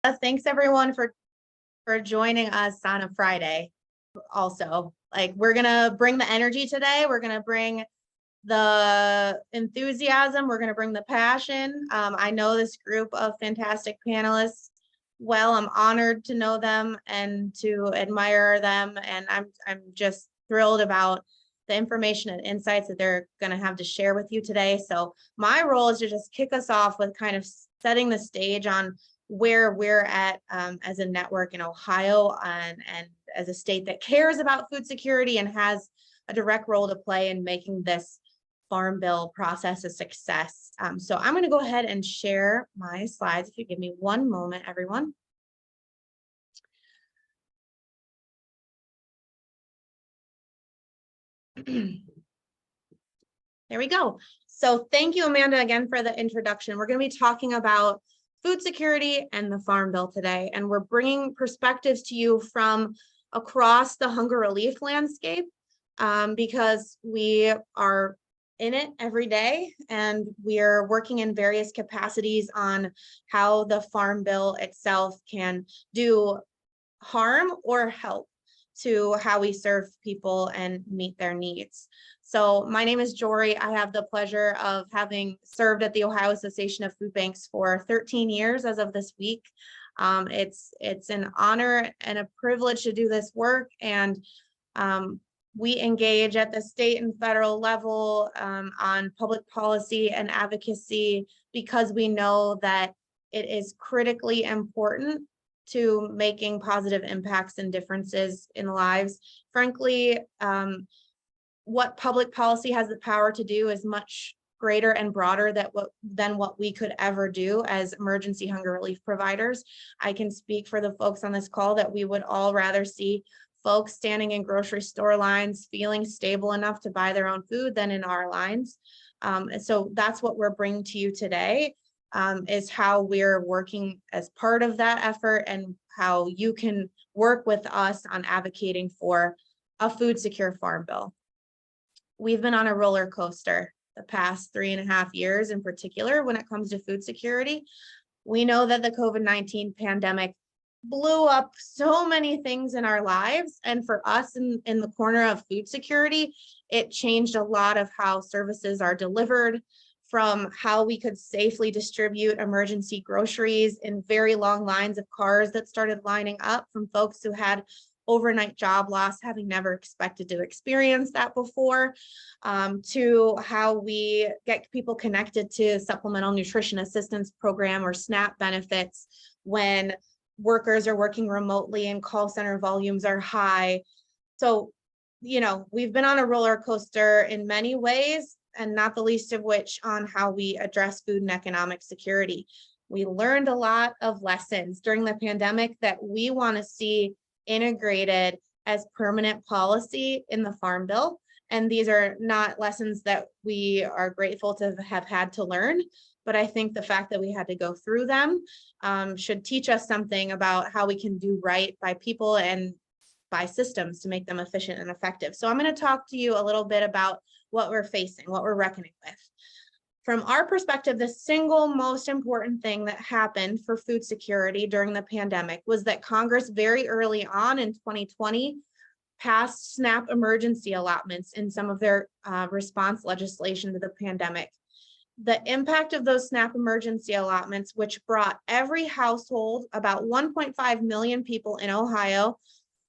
Thanks everyone for joining us on a Friday. Also, like, we're gonna bring the energy today. We're gonna bring the enthusiasm. We're gonna bring the passion. I know this group of fantastic panelists well. I'm honored to know them and to admire them, and I'm just thrilled about the information and insights that they're going to have to share with you today. So my role is to just kick us off with kind of setting the stage on where we're at as a network in Ohio and as a state that cares about food security and has a direct role to play in making this farm bill process a success. So I'm going to go ahead and share my slides. If you give me one moment, everyone. There we go. So thank you, Amanda, again for the introduction. We're going to be talking about food security and the Farm Bill today, and we're bringing perspectives to you from across the hunger relief landscape because we are in it every day, and we are working in various capacities on how the Farm Bill itself can do harm or help to how we serve people and meet their needs. So my name is Joree. I have the pleasure of having served at the Ohio Association of Foodbanks for 13 years as of this week. It's an honor and a privilege to do this work, and we engage at the state and federal level on public policy and advocacy because we know that it is critically important to making positive impacts and differences in lives. Frankly, what public policy has the power to do is much greater and broader than what we could ever do as emergency hunger relief providers. I can speak for the folks on this call that we would all rather see folks standing in grocery store lines feeling stable enough to buy their own food than in our lines. So that's what we're bringing to you today, is how we're working as part of that effort and how you can work with us on advocating for a food secure farm bill. We've been on a roller coaster the past 3.5 years in particular when it comes to food security. We know that the COVID-19 pandemic blew up so many things in our lives. And for us in the corner of food security, it changed a lot of how services are delivered, from how we could safely distribute emergency groceries in very long lines of cars that started lining up from folks who had overnight job loss, having never expected to experience that before, to how we get people connected to Supplemental Nutrition Assistance Program or SNAP benefits when workers are working remotely and call center volumes are high. So, you know, we've been on a roller coaster in many ways, and not the least of which on how we address food and economic security. We learned a lot of lessons during the pandemic that we want to see integrated as permanent policy in the Farm Bill. And these are not lessons that we are grateful to have had to learn, but I think the fact that we had to go through them should teach us something about how we can do right by people and by systems to make them efficient and effective. So I'm going to talk to you a little bit about what we're facing, what we're reckoning with. From our perspective, the single most important thing that happened for food security during the pandemic was that Congress very early on in 2020 passed SNAP emergency allotments in some of their response legislation to the pandemic. The impact of those SNAP emergency allotments, which brought every household, about 1.5 million people in Ohio,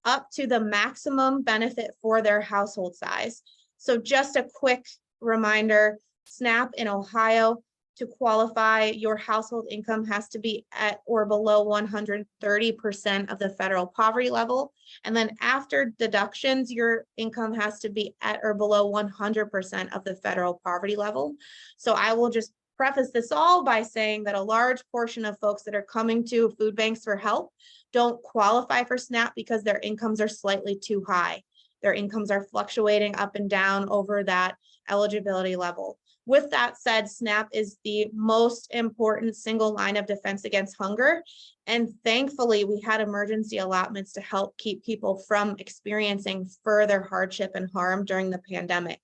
up to the maximum benefit for their household size. So just a quick reminder, SNAP in Ohio, to qualify, your household income has to be at or below 130% of the federal poverty level. And then after deductions, your income has to be at or below 100% of the federal poverty level. So I will just preface this all by saying that a large portion of folks that are coming to food banks for help don't qualify for SNAP because their incomes are slightly too high. Their incomes are fluctuating up and down over that eligibility level. With that said, SNAP is the most important single line of defense against hunger. And thankfully, we had emergency allotments to help keep people from experiencing further hardship and harm during the pandemic.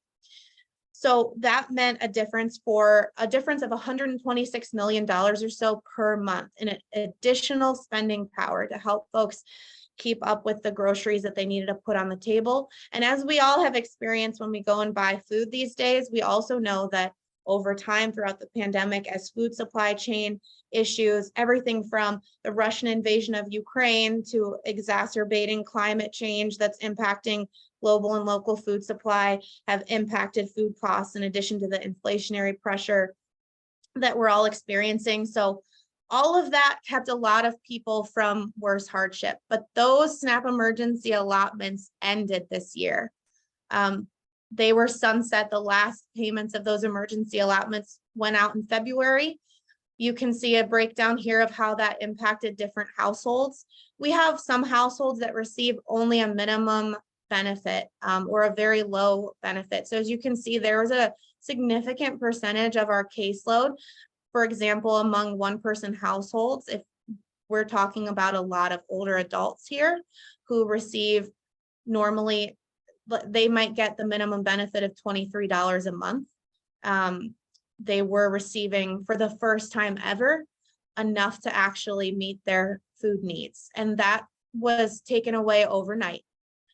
So that meant a difference of $126 million or so per month in additional spending power to help folks keep up with the groceries that they needed to put on the table. And as we all have experienced when we go and buy food these days, we also know that over time throughout the pandemic, as food supply chain issues, everything from the Russian invasion of Ukraine to exacerbating climate change that's impacting global and local food supply, have impacted food costs in addition to the inflationary pressure that we're all experiencing. So all of that kept a lot of people from worse hardship, but those SNAP emergency allotments ended this year. They were sunset. The last payments of those emergency allotments went out in February. You can see a breakdown here of how that impacted different households. We have some households that receive only a minimum benefit or a very low benefit. So as you can see, there was a significant percentage of our caseload. For example, among one-person households, if we're talking about a lot of older adults here who receive normally, they might get the minimum benefit of $23 a month. They were receiving for the first time ever enough to actually meet their food needs. And that was taken away overnight.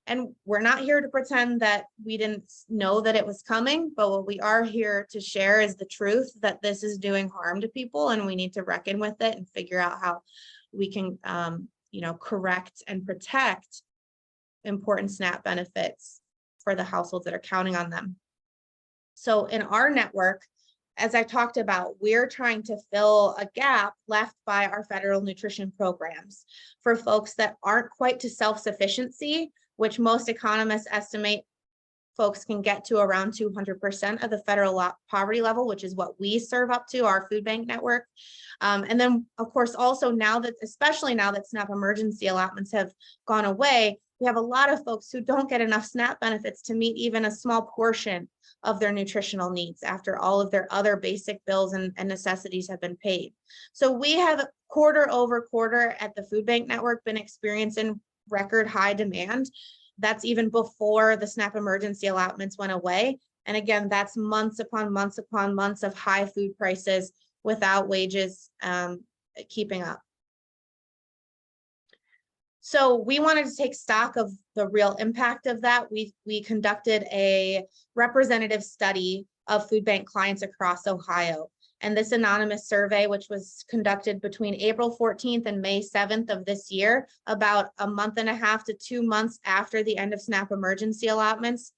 And we're not here to pretend that we didn't know that it was coming, but what we are here to share is the truth that this is doing harm to people, and we need to reckon with it and figure out how we can, correct and protect important SNAP benefits for the households that are counting on them. So in our network, as I talked about, we're trying to fill a gap left by our federal nutrition programs for folks that aren't quite to self-sufficiency, which most economists estimate folks can get to around 200% of the federal poverty level, which is what we serve up to, our food bank network. And then, of course, also especially now that SNAP emergency allotments have gone away, we have a lot of folks who don't get enough SNAP benefits to meet even a small portion of their nutritional needs after all of their other basic bills and necessities have been paid. So we have quarter over quarter at the food bank network been experiencing record high demand. That's even before the SNAP emergency allotments went away. And again, that's months upon months upon months of high food prices without wages keeping up. So we wanted to take stock of the real impact of that. We conducted a representative study of food bank clients across Ohio. And this anonymous survey, which was conducted between April 14th and May 7th of this year, about a month and a half to 2 months after the end of SNAP emergency allotments,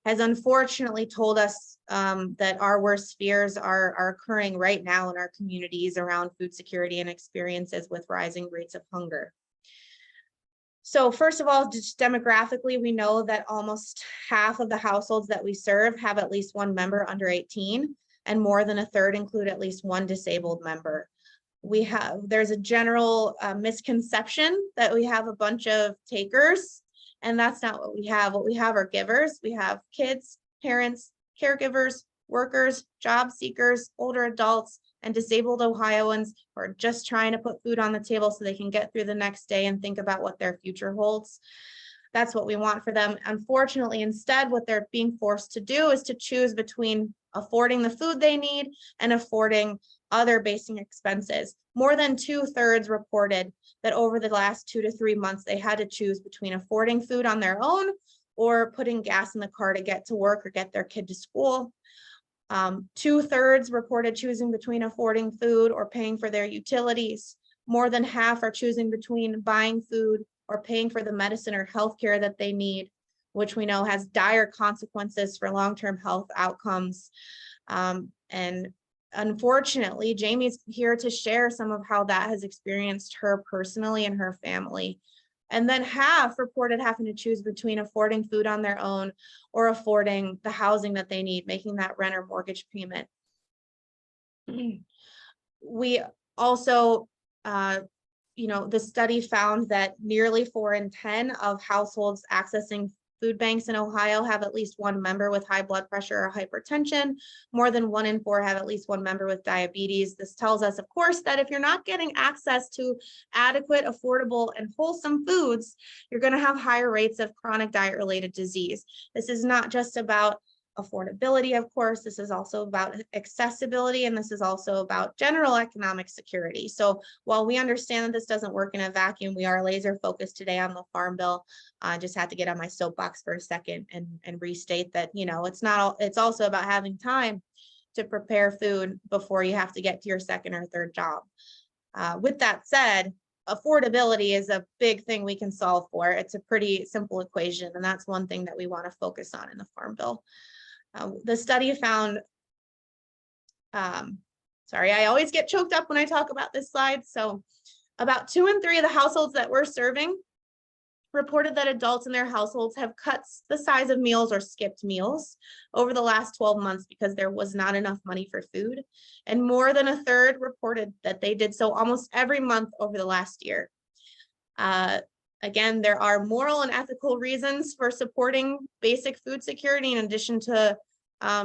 has unfortunately told us that our worst fears are occurring right now in our communities around food security and experiences with rising rates of hunger. So first of all, just demographically, we know that almost half of the households that we serve have at least one member under 18, and more than a third include at least one disabled member. There's a general misconception that we have a bunch of takers, and that's not what we have. What we have are givers. We have kids, parents, caregivers, workers, job seekers, older adults, and disabled Ohioans who are just trying to put food on the table so they can get through the next day and think about what their future holds. That's what we want for them. Unfortunately, instead, what they're being forced to do is to choose between affording the food they need and affording other basic expenses. More than 2/3 reported that over the last 2 to 3 months, they had to choose between affording food on their own or putting gas in the car to get to work or get their kid to school. 2/3 reported choosing between affording food or paying for their utilities. More than half are choosing between buying food or paying for the medicine or healthcare that they need, which we know has dire consequences for long-term health outcomes. And unfortunately, Jami's here to share some of how that has experienced her personally and her family. And then half reported having to choose between affording food on their own or affording the housing that they need, making that rent or mortgage payment. We also, the study found that nearly 4 in 10 of households accessing food banks in Ohio have at least one member with high blood pressure or hypertension. More than 1 in 4 have at least one member with diabetes. This tells us, of course, that if you're not getting access to adequate, affordable, and wholesome foods, you're going to have higher rates of chronic diet-related disease. This is not just about affordability, of course. This is also about accessibility, and this is also about general economic security. So while we understand that this doesn't work in a vacuum, we are laser focused today on the Farm Bill. I just had to get on my soapbox for a second and restate that, you know, it's also about having time to prepare food before you have to get to your second or third job. With that said, affordability is a big thing we can solve for. It's a pretty simple equation, and that's one thing that we want to focus on in the Farm Bill. The study found, sorry, I always get choked up when I talk about this slide. So about 2 in 3 of the households that we're serving reported that adults in their households have cut the size of meals or skipped meals over the last 12 months because there was not enough money for food. And more than a third reported that they did so almost every month over the last year. Again, there are moral and ethical reasons for supporting basic food security in addition to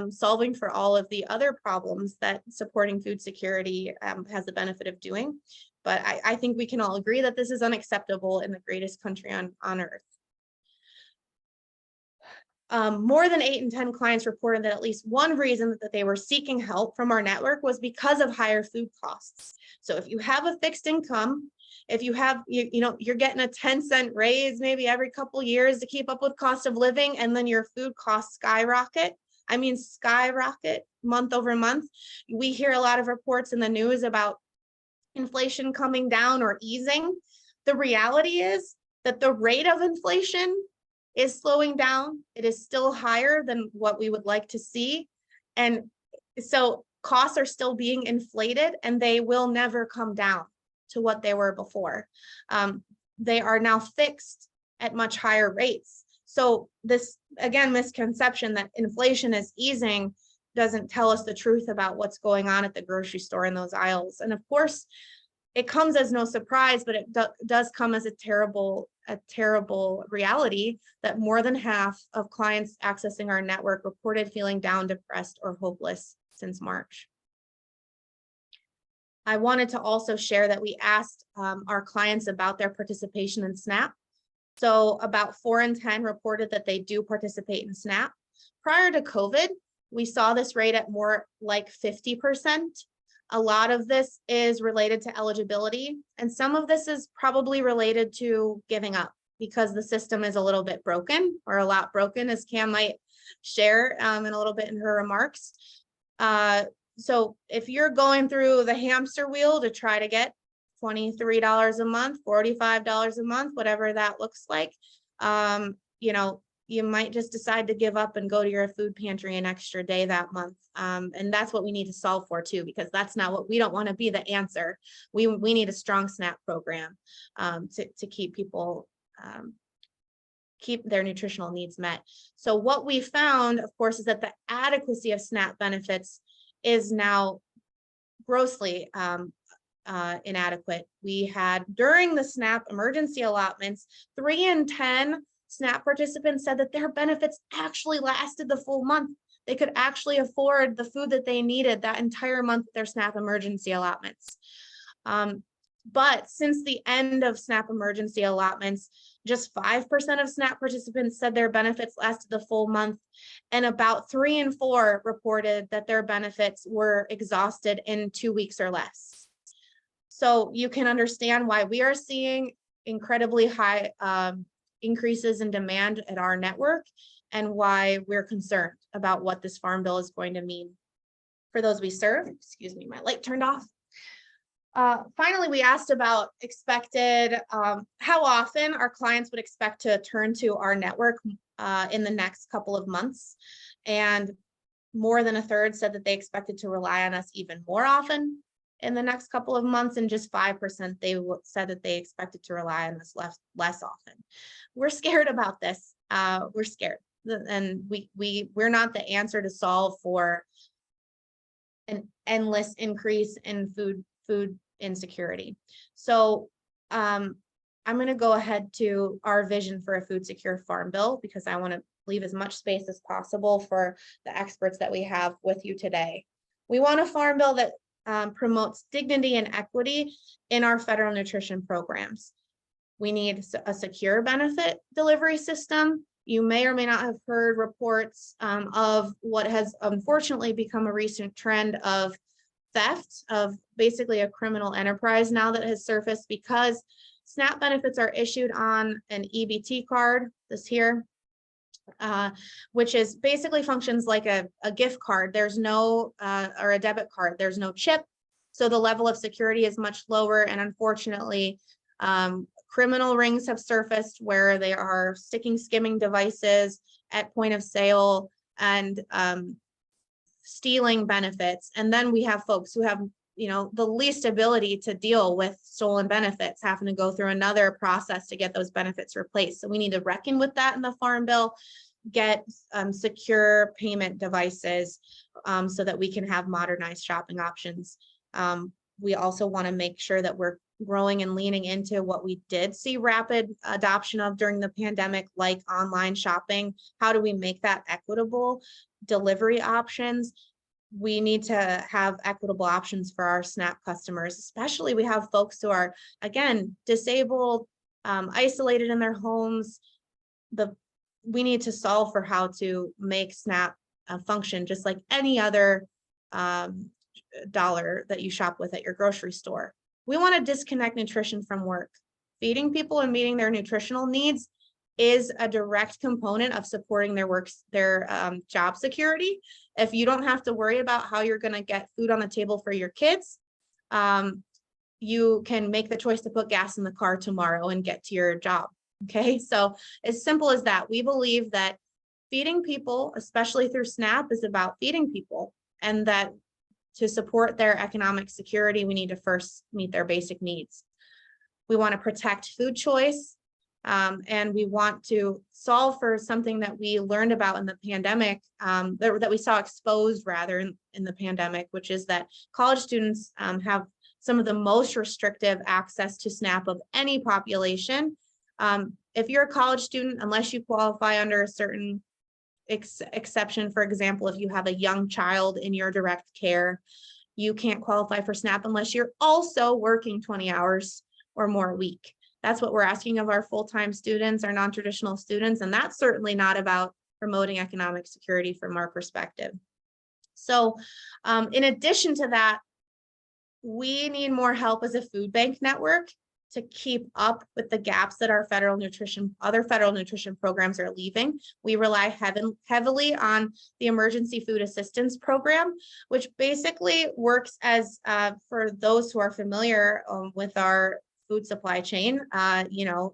solving for all of the other problems that supporting food security has the benefit of doing. But I think we can all agree that this is unacceptable in the greatest country on earth. More than 8 in 10 clients reported that at least one reason that they were seeking help from our network was because of higher food costs. So if you have a fixed income, if you have, you're getting a 10-cent raise maybe every couple years to keep up with cost of living, and then your food costs skyrocket. I mean, skyrocket month over month. We hear a lot of reports in the news about inflation coming down or easing. The reality is that the rate of inflation is slowing down. It is still higher than what we would like to see. And so costs are still being inflated, and they will never come down to what they were before. They are now fixed at much higher rates. So this, again, misconception that inflation is easing doesn't tell us the truth about what's going on at the grocery store in those aisles. And of course, it comes as no surprise, but it does come as a terrible reality that more than half of clients accessing our network reported feeling down, depressed, or hopeless since March. I wanted to also share that we asked our clients about their participation in SNAP. So about 4 in 10 reported that they do participate in SNAP. Prior to COVID, we saw this rate at more like 50%. A lot of this is related to eligibility, and some of this is probably related to giving up because the system is a little bit broken, or a lot broken, as Cam might share in a little bit in her remarks. So if you're going through the hamster wheel to try to get $23 a month, $45 a month, whatever that looks like, you might just decide to give up and go to your food pantry an extra day that month. And that's what we need to solve for too, because that's not what we don't want to be the answer. We need a strong SNAP program to keep people, keep their nutritional needs met. So what we found, of course, is that the adequacy of SNAP benefits is now grossly inadequate. We had, during the SNAP emergency allotments, 3 in 10 SNAP participants said that their benefits actually lasted the full month. They could actually afford the food that they needed that entire month with their SNAP emergency allotments. But since the end of SNAP emergency allotments, just 5% of SNAP participants said their benefits lasted the full month, and about 3 in 4 reported that their benefits were exhausted in 2 weeks or less. So you can understand why we are seeing incredibly high increases in demand at our network, and why we're concerned about what this Farm Bill is going to mean for those we serve. Excuse me, my light turned off. Finally, we asked about expected, how often our clients would expect to turn to our network in the next couple of months. And more than a third said that they expected to rely on us even more often in the next couple of months, and just 5% they said that they expected to rely on us less often. We're scared about this. We're scared, and we're not the answer to solve for an endless increase in food insecurity. So I'm going to go ahead to our vision for a food secure Farm Bill, because I want to leave as much space as possible for the experts that we have with you today. We want a Farm Bill that promotes dignity and equity in our federal nutrition programs. We need a secure benefit delivery system You may or may not have heard reports of what has unfortunately become a recent trend of theft, of basically a criminal enterprise now that has surfaced because SNAP benefits are issued on an EBT card, this here, which is basically functions like a gift card. There's no, or a debit card, there's no chip. So the level of security is much lower. And unfortunately, criminal rings have surfaced where they are sticking skimming devices at point of sale and stealing benefits. And then we have folks who have, the least ability to deal with stolen benefits, having to go through another process to get those benefits replaced. So we need to reckon with that in the Farm Bill, get secure payment devices so that we can have modernized shopping options. We also want to make sure that we're growing and leaning into what we did see rapid adoption of during the pandemic, like online shopping. How do we make that equitable? Delivery options. We need to have equitable options for our SNAP customers, especially we have folks who are, again, disabled, isolated in their homes. We need to solve for how to make SNAP function just like any other dollar that you shop with at your grocery store. We want to disconnect nutrition from work. Feeding people and meeting their nutritional needs is a direct component of supporting their job security. If you don't have to worry about how you're going to get food on the table for your kids, you can make the choice to put gas in the car tomorrow and get to your job. Okay, so as simple as that. We believe that feeding people, especially through SNAP, is about feeding people, and that to support their economic security, we need to first meet their basic needs. We want to protect food choice, and we want to solve for something that we learned about in the pandemic, that we saw exposed rather in the pandemic, which is that college students have some of the most restrictive access to SNAP of any population. If you're a college student, unless you qualify under a certain exception, for example, if you have a young child in your direct care, you can't qualify for SNAP unless you're also working 20 hours or more a week. That's what we're asking of our full-time students, our non-traditional students, and that's certainly not about promoting economic security from our perspective. So in addition to that, we need more help as a food bank network to keep up with the gaps that our other federal nutrition programs are leaving. We rely heavily on the Emergency Food Assistance Program, which basically works as, for those who are familiar with our food supply chain,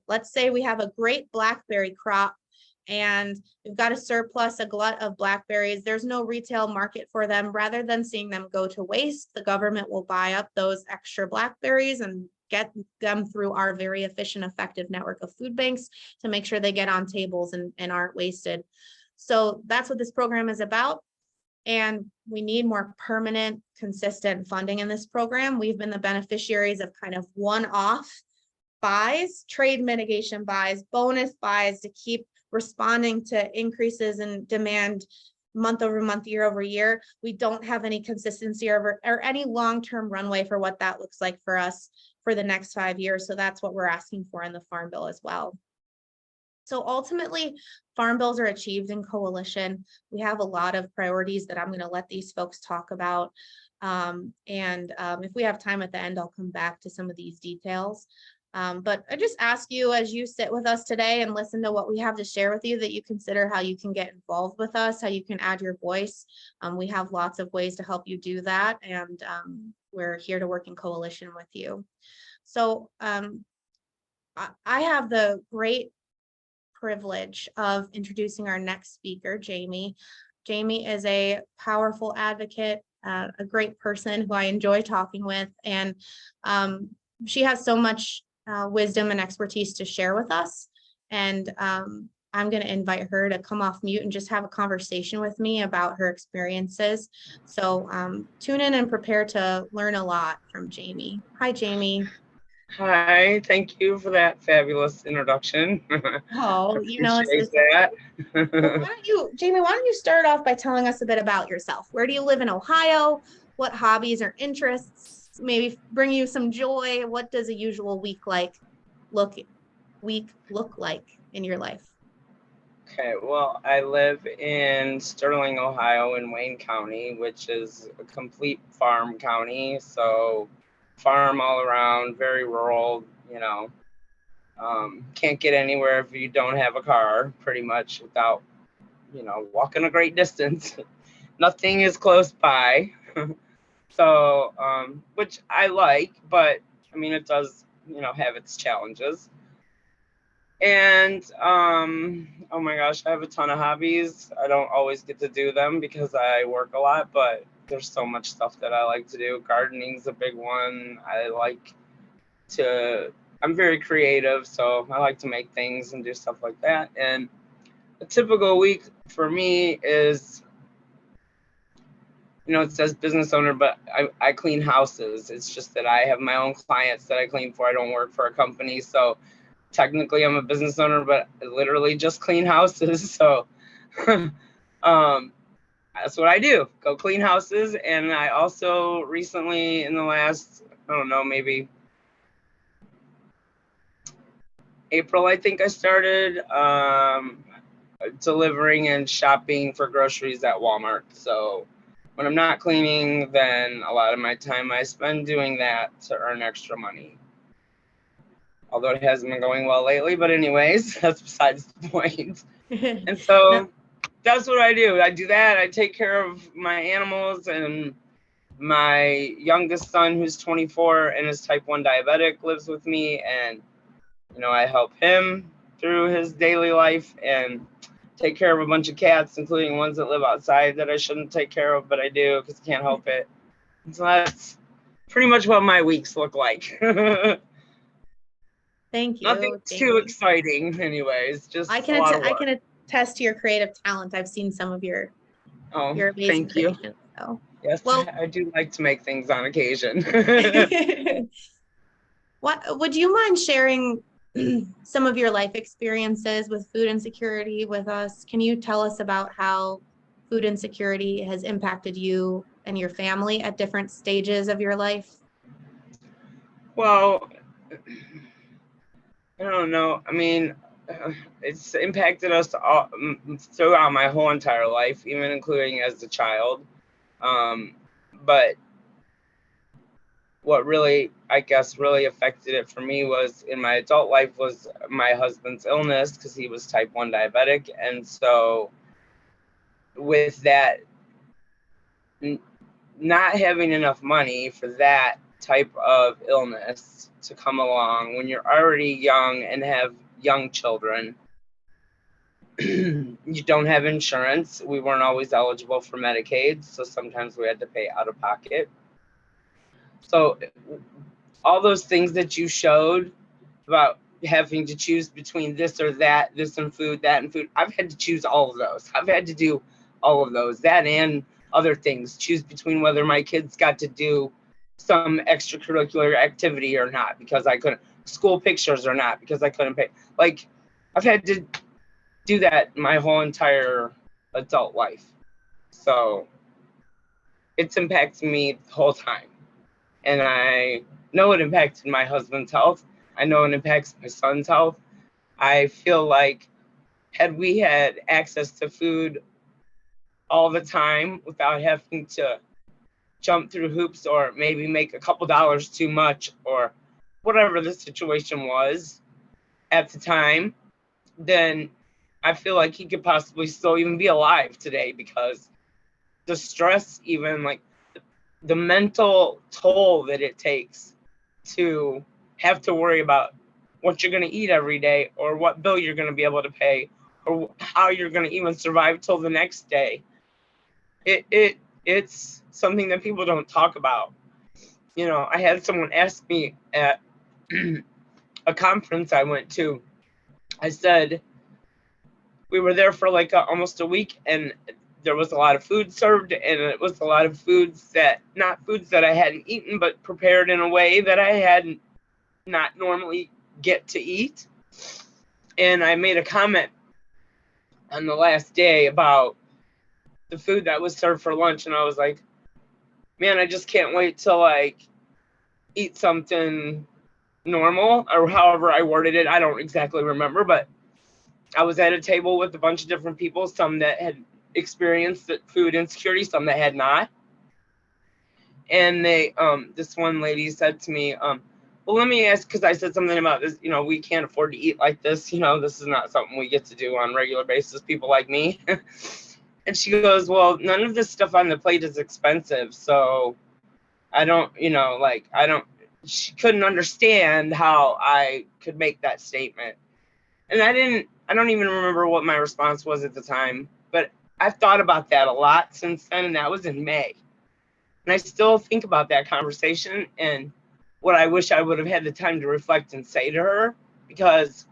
let's say we have a great blackberry crop and we've got a surplus, a glut of blackberries. There's no retail market for them. Rather than seeing them go to waste, the government will buy up those extra blackberries and get them through our very efficient, effective network of food banks to make sure they get on tables and aren't wasted. So that's what this program is about. And we need more permanent, consistent funding in this program. We've been the beneficiaries of kind of one-off buys, trade mitigation buys, bonus buys to keep responding to increases in demand month over month, year over year. We don't have any consistency or any long-term runway for what that looks like for us for the next 5 years. So that's what we're asking for in the Farm Bill as well. So ultimately, farm bills are achieved in coalition. We have a lot of priorities that I'm going to let these folks talk about. If we have time at the end, I'll come back to some of these details. But I just ask you, as you sit with us today and listen to what we have to share with you, that you consider how you can get involved with us, how you can add your voice. We have lots of ways to help you do that. And we're here to work in coalition with you. So I have the great privilege of introducing our next speaker, Jami. Jami is a powerful advocate, a great person who I enjoy talking with, and she has so much wisdom and expertise to share with us. And I'm going to invite her to come off mute and just have a conversation with me about her experiences. So tune in and prepare to learn a lot from Jami. Hi, Jami. Hi, thank you for that fabulous introduction. Oh, Appreciate that. Well, Jami, why don't you start off by telling us a bit about yourself? Where do you live in Ohio? What hobbies or interests maybe bring you some joy? What does a usual week look like in your life? Okay, well, I live in Sterling, Ohio, in Wayne County, which is a complete farm county. So, farm all around, very rural, you know. Can't get anywhere if you don't have a car, pretty much without, walking a great distance. Nothing is close by. So, which I like, but I mean, it does, have its challenges. And oh my gosh, I have a ton of hobbies. I don't always get to do them because I work a lot, but there's so much stuff that I like to do. Gardening's a big one. I'm very creative, so I like to make things and do stuff like that. And a typical week for me is, it says business owner, but I clean houses. It's just that I have my own clients that I clean for. I don't work for a company, so technically I'm a business owner, but I literally just clean houses. So that's what I do, go clean houses. And I also recently, in the last, I don't know, maybe April, I think I started delivering and shopping for groceries at Walmart. So when I'm not cleaning, then a lot of my time I spend doing that to earn extra money. Although it hasn't been going well lately, but anyways, that's besides the point. And so that's what I do. I do that. I take care of my animals, and my youngest son, who's 24 and is type 1 diabetic, lives with me. And, I help him through his daily life and take care of a bunch of cats, including ones that live outside that I shouldn't take care of, but I do because I can't help it. And so that's pretty much what my weeks look like. Thank you. Nothing too exciting, anyways. Just a lot of work. I can attest to your creative talent. I've seen some of your amazing creations. So. Yes, well, I do like to make things on occasion. What would you mind sharing some of your life experiences with food insecurity with us? Can you tell us about how food insecurity has impacted you and your family at different stages of your life? Well, I don't know. I mean, it's impacted us all throughout my whole entire life, even including as a child. But what really, I guess, really affected it for me was in my adult life was my husband's illness, because he was type 1 diabetic. And so with that, not having enough money for that type of illness to come along when you're already young and have young children, you don't have insurance. We weren't always eligible for Medicaid, so sometimes we had to pay out of pocket. So all those things that you showed about having to choose between this or that, this and food, that and food, I've had to choose all of those. I've had to do all of those, that and other things, choose between whether my kids got to do some extracurricular activity or not, because I couldn't, school pictures or not, because I couldn't pay. Like, I've had to do that my whole entire adult life. So it's impacted me the whole time. And I know it impacted my husband's health. I know it impacts my son's health. I feel like had we had access to food all the time without having to jump through hoops or maybe make a couple dollars too much or whatever the situation was at the time, then I feel like he could possibly still even be alive today, because the stress, even like the mental toll that it takes to have to worry about what you're going to eat every day, or what bill you're going to be able to pay, or how you're going to even survive till the next day. It's something that people don't talk about. I had someone ask me at a conference I went to. I said, we were there for like almost a week, and there was a lot of food served, and it was a lot of foods that, not foods that I hadn't eaten, but prepared in a way that I hadn't not normally get to eat. And I made a comment on the last day about the food that was served for lunch, and I was like, man, I just can't wait to like eat something normal, or however I worded it. I don't exactly remember, but I was at a table with a bunch of different people, some that had experienced food insecurity, some that had not. And this one lady said to me, well, let me ask, because I said something about this, we can't afford to eat like this. This is not something we get to do on a regular basis, people like me. And she goes, well, none of this stuff on the plate is expensive. So I don't, she couldn't understand how I could make that statement. And I don't even remember what my response was at the time, but I've thought about that a lot since then. And that was in May. And I still think about that conversation and what I wish I would have had the time to reflect and say to her, because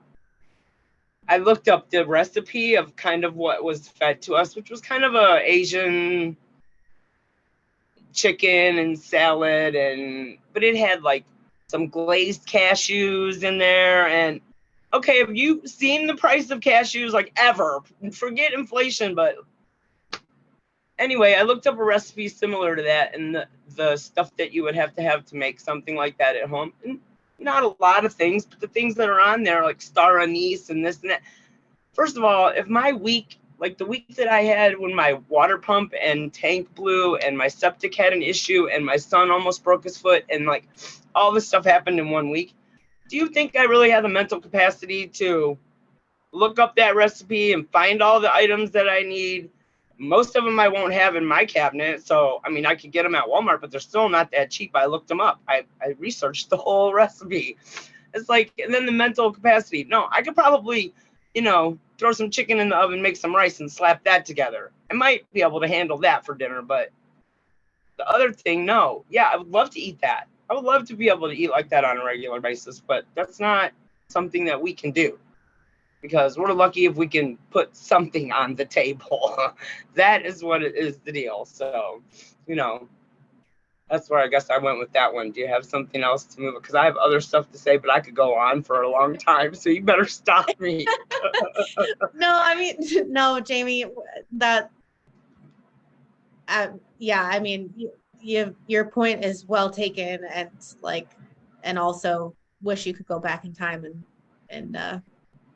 I looked up the recipe of kind of what was fed to us, which was kind of a Asian chicken and salad, but it had like some glazed cashews in there. And okay, have you seen the price of cashews like ever? Forget inflation, but anyway, I looked up a recipe similar to that and the stuff that you would have to make something like that at home. And not a lot of things, but the things that are on there, like star anise and this and that. First of all, if my week, like the week that I had when my water pump and tank blew and my septic had an issue and my son almost broke his foot and like all this stuff happened in 1 week, do you think I really have the mental capacity to look up that recipe and find all the items that I need? Most of them I won't have in my cabinet. So, I mean, I could get them at Walmart, but they're still not that cheap. I looked them up. I researched the whole recipe. It's like, and then the mental capacity. No, I could probably, throw some chicken in the oven, make some rice and slap that together. I might be able to handle that for dinner, but the other thing, no. Yeah, I would love to eat that. I would love to be able to eat like that on a regular basis, but that's not something that we can do. Because we're lucky if we can put something on the table. That is what it is the deal. So, that's where I guess I went with that one. Do you have something else to move? Because I have other stuff to say, but I could go on for a long time. So you better stop me. No, Jami, that, your point is well taken, and also wish you could go back in time and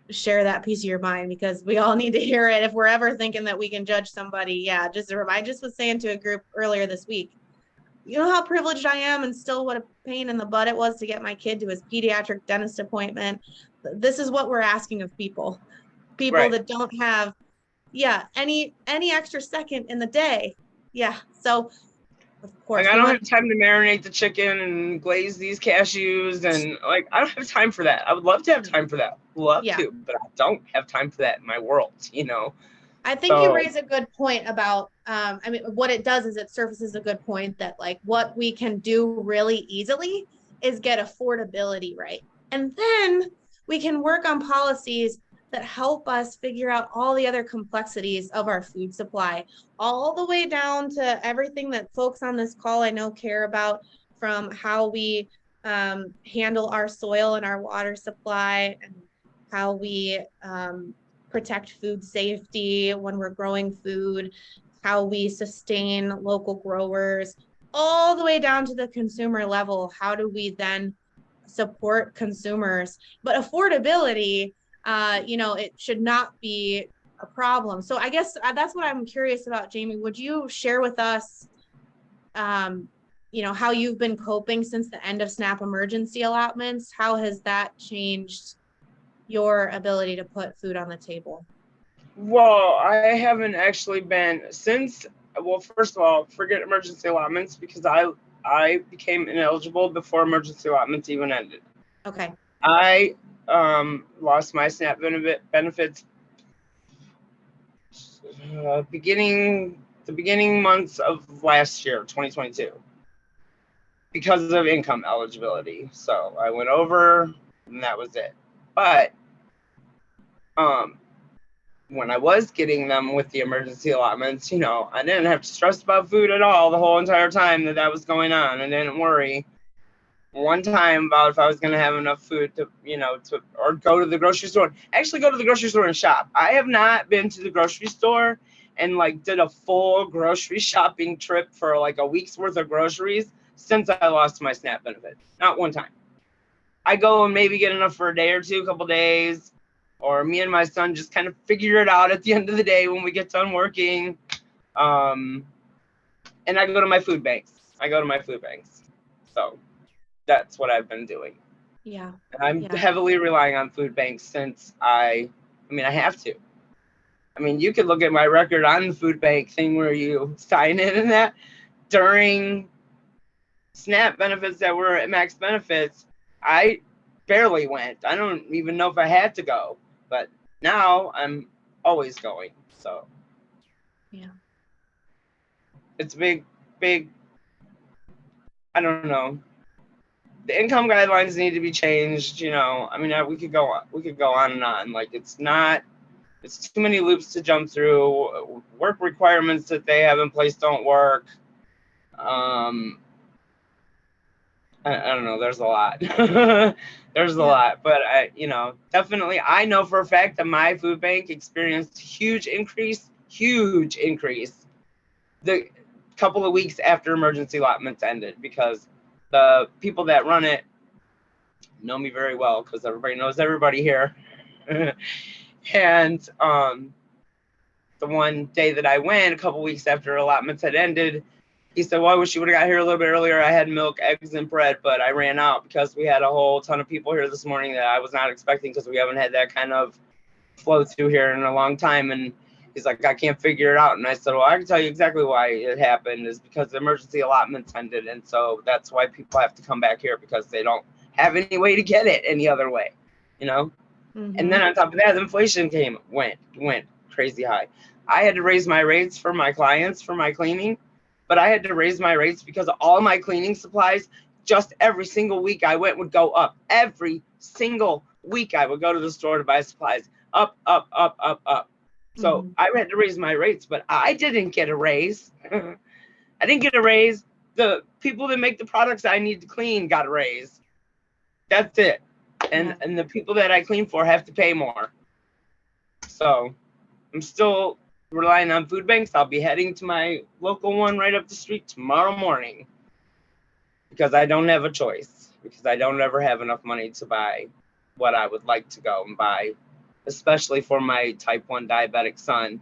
share that piece of your mind, because we all need to hear it if we're ever thinking that we can judge somebody. Yeah, I just was saying to a group earlier this week, you know how privileged I am, and still what a pain in the butt it was to get my kid to his pediatric dentist appointment. This is what we're asking of people Right. that don't have any extra second in the day. So of course, like, I don't have time to marinate the chicken and glaze these cashews, and like, I don't have time for that. I would love to have time for that. To, but I don't have time for that in my world, I think you raise a good point about, what it does is it surfaces a good point that like what we can do really easily is get affordability right. And then we can work on policies that help us figure out all the other complexities of our food supply, all the way down to everything that folks on this call I know care about, from how we handle our soil and our water supply, and how we protect food safety when we're growing food, how we sustain local growers, all the way down to the consumer level. How do we then support consumers? But affordability, it should not be a problem. So I guess that's what I'm curious about, Jami. Would you share with us, how you've been coping since the end of SNAP emergency allotments? How has that changed your ability to put food on the table? Well, I haven't actually been first of all, forget emergency allotments, because I became ineligible before emergency allotments even ended. Okay. I lost my SNAP benefits the beginning months of last year, 2022, because of income eligibility. So I went over, and that was it. But when I was getting them with the emergency allotments, I didn't have to stress about food at all the whole entire time that was going on. I didn't worry one time about if I was going to have enough food to or go to the grocery store. Actually go to the grocery store and shop. I have not been to the grocery store and like did a full grocery shopping trip for like a week's worth of groceries since I lost my SNAP benefit. Not one time. I go and maybe get enough for a day or two, a couple days. or me and my son just kind of figure it out at the end of the day when we get done working. And I go to my food banks. So that's what I've been doing. Yeah. And I'm Yeah. heavily relying on food banks since I have to. I mean, you could look at my record on the food bank thing where you sign in and that during SNAP benefits that were at max benefits, I barely went. I don't even know if I had to go, but now I'm always going. So Yeah. it's big, I don't know. The income guidelines need to be changed. I mean, we could go on and on. Like, it's too many loops to jump through. Work requirements that they have in place don't work. I don't know. There's a lot. There's a lot, but definitely, I know for a fact that my food bank experienced huge increase. The couple of weeks after emergency allotments ended, because the people that run it know me very well, because everybody knows everybody here. And the one day that I went, a couple weeks after allotments had ended, he said, well, I wish you would have got here a little bit earlier. I had milk, eggs, and bread, but I ran out because we had a whole ton of people here this morning that I was not expecting, because we haven't had that kind of flow through here in a long time. And he's like, I can't figure it out. And I said, well, I can tell you exactly why it happened, is because the emergency allotments ended. And so that's why people have to come back here, because they don't have any way to get it any other way, And then on top of that, inflation went crazy high. I had to raise my rates for my clients for my cleaning, but I had to raise my rates because all my cleaning supplies, just every single week would go up. Every single week I would go to the store to buy supplies. Up, up, up, up, up. So I had to raise my rates, but I didn't get a raise. I didn't get a raise. The people that make the products I need to clean got a raise. That's it. And the people that I clean for have to pay more. So I'm still relying on food banks. I'll be heading to my local one right up the street tomorrow morning, because I don't have a choice, because I don't ever have enough money to buy what I would like to go and buy, especially for my type 1 diabetic son,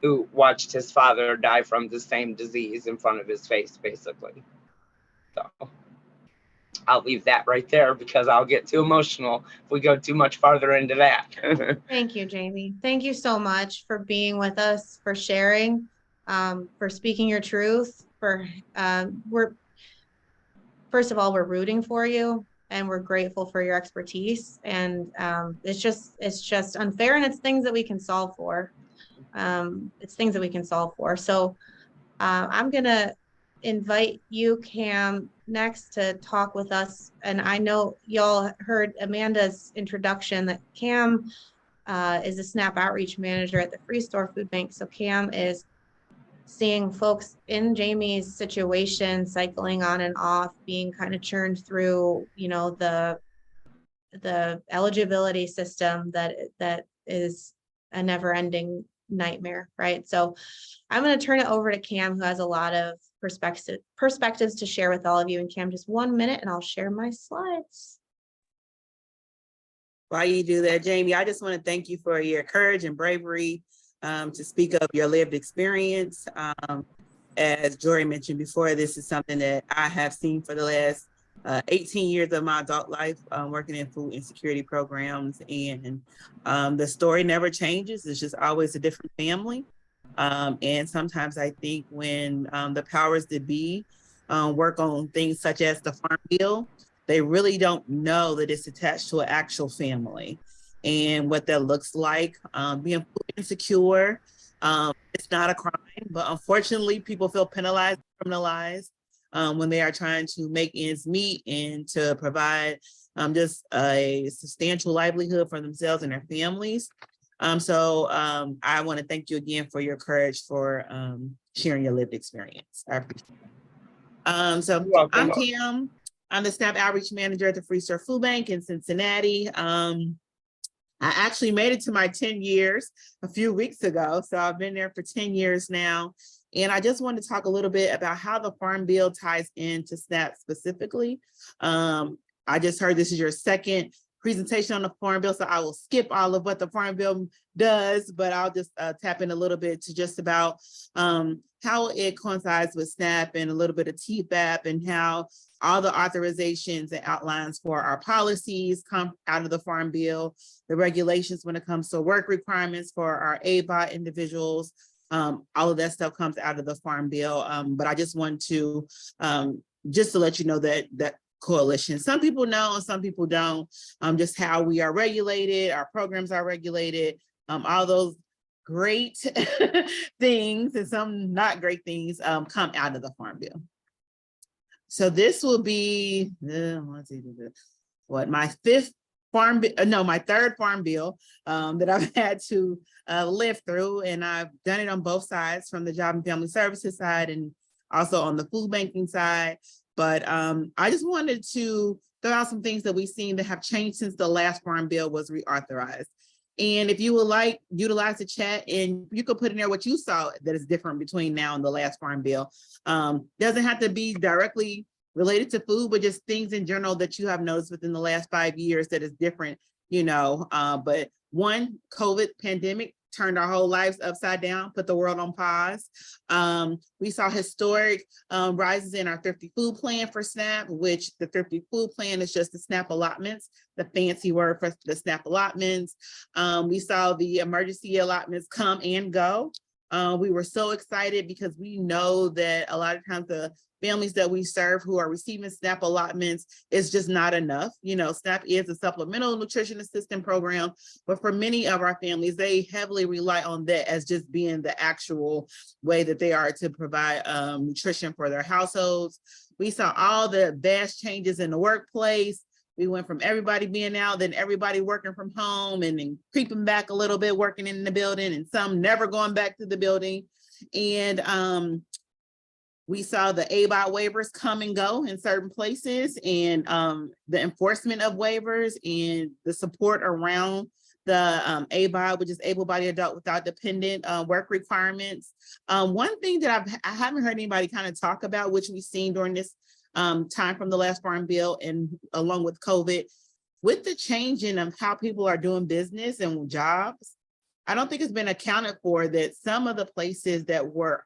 who watched his father die from the same disease in front of his face, basically. So I'll leave that right there, because I'll get too emotional if we go too much farther into that. Thank you, Jami. Thank you so much for being with us, for sharing, for speaking your truth. First of all, we're rooting for you, and we're grateful for your expertise. And it's just unfair, and it's things that we can solve for. So I'm gonna invite you, Cam, next to talk with us. And I know y'all heard Amanda's introduction that Cam is a SNAP outreach manager at the Freestore Food Bank. So Cam is seeing folks in Jami's situation, cycling on and off, being kind of churned through, the eligibility system that is a never-ending nightmare, right? So I'm going to turn it over to Cam, who has a lot of perspectives to share with all of you. And Cam, just 1 minute and I'll share my slides. While you do that, Jami, I just want to thank you for your courage and bravery to speak of your lived experience. As Joree mentioned before, this is something that I have seen for the last 18 years of my adult life, working in food insecurity programs. And the story never changes. It's just always a different family. And sometimes I think when the powers that be work on things such as the Farm Bill, they really don't know that it's attached to an actual family and what that looks like. Being food insecure, it's not a crime, but unfortunately people feel penalized, criminalized when they are trying to make ends meet and to provide just a substantial livelihood for themselves and their families. So I want to thank you again for your courage for sharing your lived experience. I appreciate it. So I'm Cam. I'm the SNAP outreach manager at the Freestore Food Bank in Cincinnati. I actually made it to my 10 years a few weeks ago. So I've been there for 10 years now. And I just wanted to talk a little bit about how the Farm Bill ties into SNAP specifically. I just heard this is your second presentation on the Farm Bill, so I will skip all of what the Farm Bill does, but I'll just tap in a little bit to just about how it coincides with SNAP and a little bit of TFAP, and how all the authorizations and outlines for our policies come out of the Farm Bill, the regulations when it comes to work requirements for our ABOT individuals, all of that stuff comes out of the Farm Bill. But I just want to, just to let you know that coalition, some people know and some people don't, just how we are regulated, our programs are regulated, all those great things and some not great things come out of the Farm Bill. So this will be my fifth Farm Bill, no, my third Farm Bill that I've had to live through, and I've done it on both sides, from the Job and Family Services side and also on the food banking side. But I just wanted to throw out some things that we've seen that have changed since the last Farm Bill was reauthorized. And if you would like, utilize the chat and you could put in there what you saw that is different between now and the last Farm Bill. Doesn't have to be directly related to food, but just things in general that you have noticed within the last 5 years that is different, you know. But one, COVID pandemic turned our whole lives upside down, put the world on pause. We saw historic rises in our thrifty food plan for SNAP, which the thrifty food plan is just the SNAP allotments, the fancy word for the SNAP allotments. We saw the emergency allotments come and go. We were so excited because we know that a lot of times the families that we serve who are receiving SNAP allotments is just not enough. You know, SNAP is a supplemental nutrition assistance program, but for many of our families, they heavily rely on that as just being the actual way that they are to provide nutrition for their households. We saw all the vast changes in the workplace. We went from everybody being out, then everybody working from home, and then creeping back a little bit, working in the building, and some never going back to the building. And we saw the ABOT waivers come and go in certain places, and the enforcement of waivers and the support around the ABOT, which is able-bodied adult without dependent work requirements. One thing that I haven't heard anybody kind of talk about, which we've seen during this time from the last Farm Bill and along with COVID, with the change in how people are doing business and jobs, I don't think it's been accounted for that some of the places that were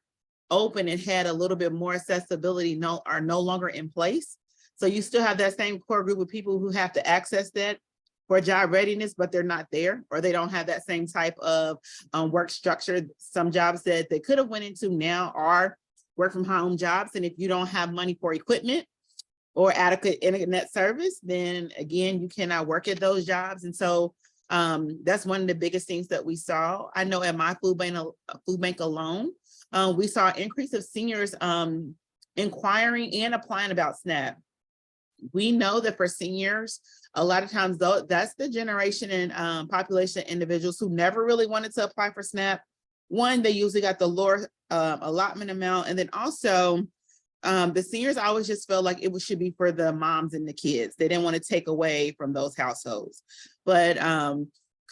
open and had a little bit more accessibility are no longer in place. So you still have that same core group of people who have to access that for job readiness, but they're not there, or they don't have that same type of work structure. Some jobs that they could have went into now are work from home jobs. And if you don't have money for equipment or adequate internet service, then again, you cannot work at those jobs. And so that's one of the biggest things that we saw. I know at my food bank alone, we saw an increase of seniors inquiring and applying about SNAP. We know that for seniors, a lot of times though, that's the generation and population of individuals who never really wanted to apply for SNAP. One, they usually got the lower allotment amount. And then also the seniors always just felt like it should be for the moms and the kids. They didn't want to take away from those households. But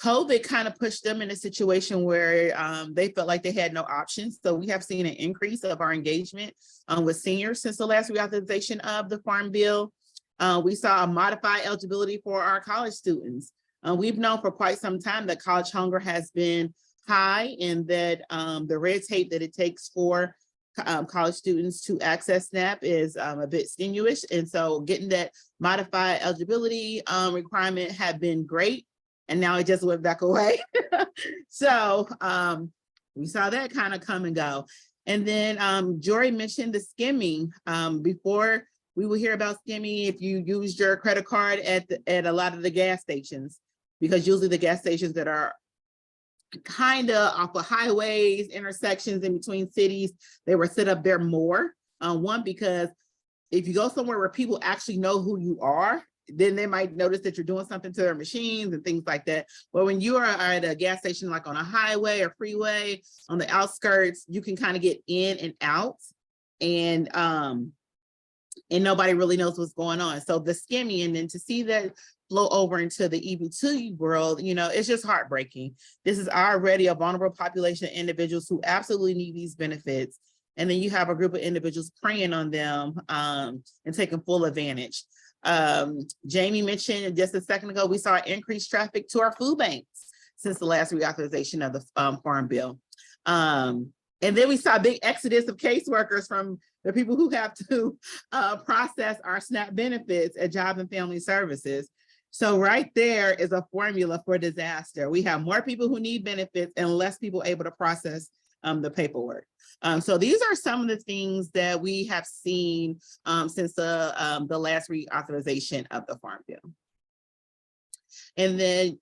COVID kind of pushed them in a situation where they felt like they had no options. So we have seen an increase of our engagement with seniors since the last reauthorization of the Farm Bill. We saw a modified eligibility for our college students. We've known for quite some time that college hunger has been high, and that the red tape that it takes for college students to access SNAP is a bit strenuous. And so getting that modified eligibility requirement had been great. And now it just went back away. So we saw that kind of come and go. And then Joree mentioned the skimming. Before, we would hear about skimming if you used your credit card at a lot of the gas stations, because usually the gas stations that are kind of off of highways, intersections in between cities, they were set up there more. One, because if you go somewhere where people actually know who you are, then they might notice that you're doing something to their machines and things like that. But when you are at a gas station, like on a highway or freeway, on the outskirts, you can kind of get in and out, and nobody really knows what's going on. So the skimming, and then to see that flow over into the EBT world, you know, it's just heartbreaking. This is already a vulnerable population of individuals who absolutely need these benefits. And then you have a group of individuals preying on them and taking full advantage. Jami mentioned just a second ago, we saw increased traffic to our food banks since the last reauthorization of the Farm Bill. And then we saw a big exodus of caseworkers from the people who have to process our SNAP benefits at Job and Family Services. So right there is a formula for disaster. We have more people who need benefits and less people able to process the paperwork. So these are some of the things that we have seen since the last reauthorization of the Farm Bill. And then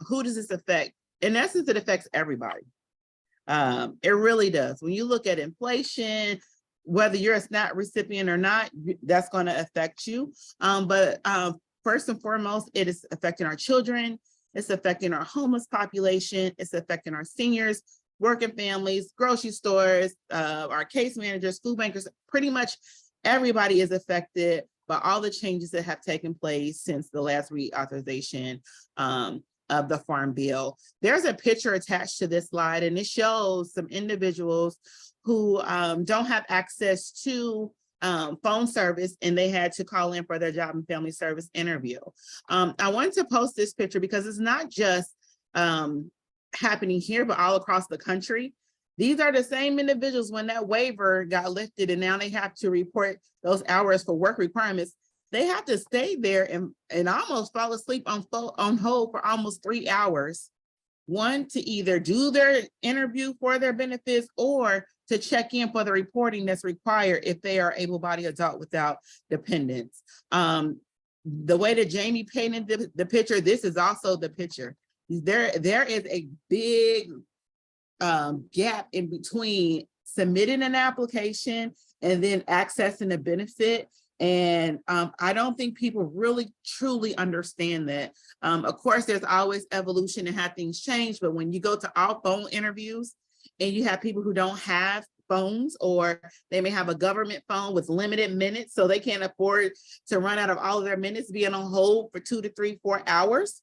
who does this affect? In essence, it affects everybody. It really does. When you look at inflation, whether you're a SNAP recipient or not, that's going to affect you. But first and foremost, it is affecting our children. It's affecting our homeless population. It's affecting our seniors, working families, grocery stores, our case managers, food bankers. Pretty much everybody is affected by all the changes that have taken place since the last reauthorization of the Farm Bill. There's a picture attached to this slide, and it shows some individuals who don't have access to phone service, and they had to call in for their Job and Family Service interview. I wanted to post this picture because it's not just happening here, but all across the country. These are the same individuals when that waiver got lifted and now they have to report those hours for work requirements. They have to stay there and almost fall asleep on hold for almost 3 hours. One, to either do their interview for their benefits or to check in for the reporting that's required if they are able-bodied adult without dependents. The way that Jami painted the picture, this is also the picture. There is a big gap in between submitting an application and then accessing the benefit. And I don't think people really truly understand that. Of course, there's always evolution and how things change, but when you go to all phone interviews and you have people who don't have phones, or they may have a government phone with limited minutes, so they can't afford to run out of all of their minutes being on hold for 2 to 3, 4 hours.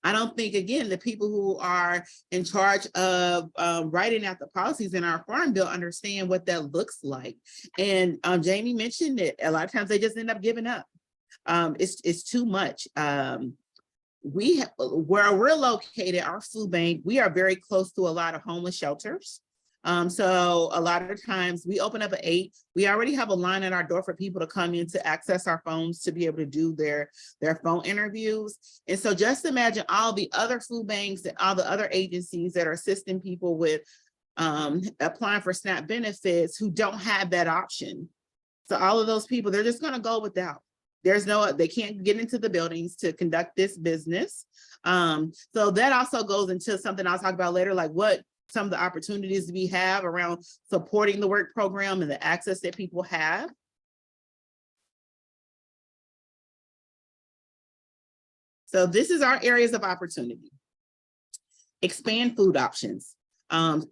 I don't think, again, the people who are in charge of writing out the policies in our Farm Bill understand what that looks like. And Jami mentioned it, a lot of times they just end up giving up. It's too much. Where we're located, our food bank, we are very close to a lot of homeless shelters. So a lot of times we open up at 8, we already have a line at our door for people to come in to access our phones to be able to do their phone interviews. And so just imagine all the other food banks and all the other agencies that are assisting people with applying for SNAP benefits who don't have that option. So all of those people, they're just going to go without. They can't get into the buildings to conduct this business. So that also goes into something I'll talk about later, like what some of the opportunities we have around supporting the work program and the access that people have. So this is our areas of opportunity. Expand food options,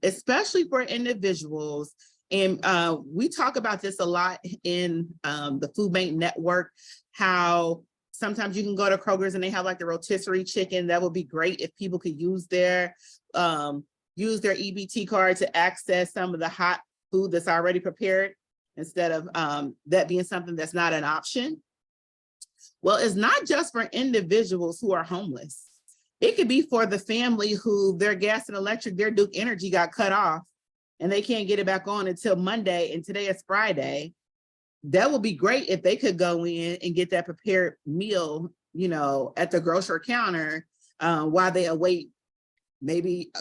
especially for individuals. And we talk about this a lot in the Food Bank network, how sometimes you can go to Kroger's and they have like the rotisserie chicken. That would be great if people could use their EBT card to access some of the hot food that's already prepared instead of that being something that's not an option. Well, it's not just for individuals who are homeless. It could be for the family who their gas and electric, their Duke Energy got cut off and they can't get it back on until Monday, and today is Friday. That would be great if they could go in and get that prepared meal, at the grocery counter while they await maybe.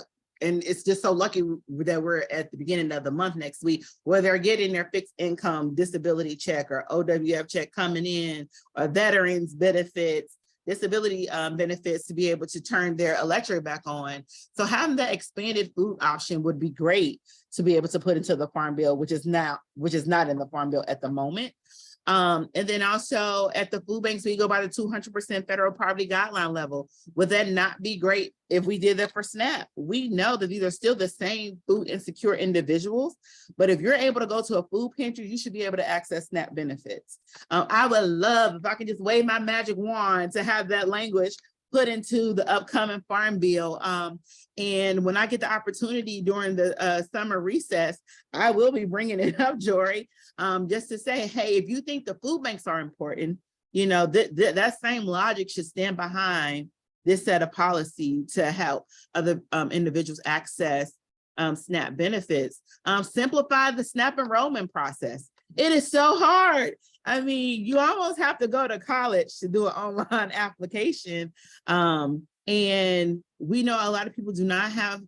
And it's just so lucky that we're at the beginning of the month next week where they're getting their fixed income disability check or OWF check coming in, or veterans benefits, disability benefits to be able to turn their electric back on. So having that expanded food option would be great to be able to put into the Farm Bill, which is not in the Farm Bill at the moment. And then also at the food banks, we go by the 200% federal poverty guideline level. Would that not be great if we did that for SNAP? We know that these are still the same food insecure individuals, but if you're able to go to a food pantry, you should be able to access SNAP benefits. I would love if I could just wave my magic wand to have that language put into the upcoming Farm Bill. And when I get the opportunity during the summer recess, I will be bringing it up, Joree, just to say, hey, if you think the food banks are important, That same logic should stand behind this set of policy to help other individuals access SNAP benefits. Simplify the SNAP enrollment process. It is so hard. I mean, you almost have to go to college to do an online application. And we know a lot of people do not have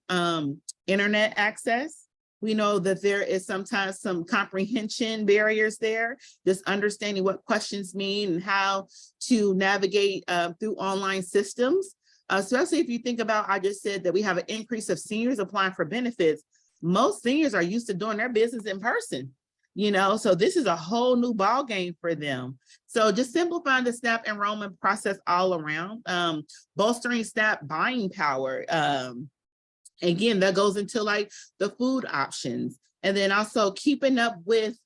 internet access. We know that there is sometimes some comprehension barriers there, just understanding what questions mean and how to navigate through online systems. Especially if you think about, I just said that we have an increase of seniors applying for benefits. Most seniors are used to doing their business in person, so this is a whole new ball game for them. So just simplifying the SNAP enrollment process all around, bolstering SNAP buying power. Again, that goes into like the food options, and then also keeping up with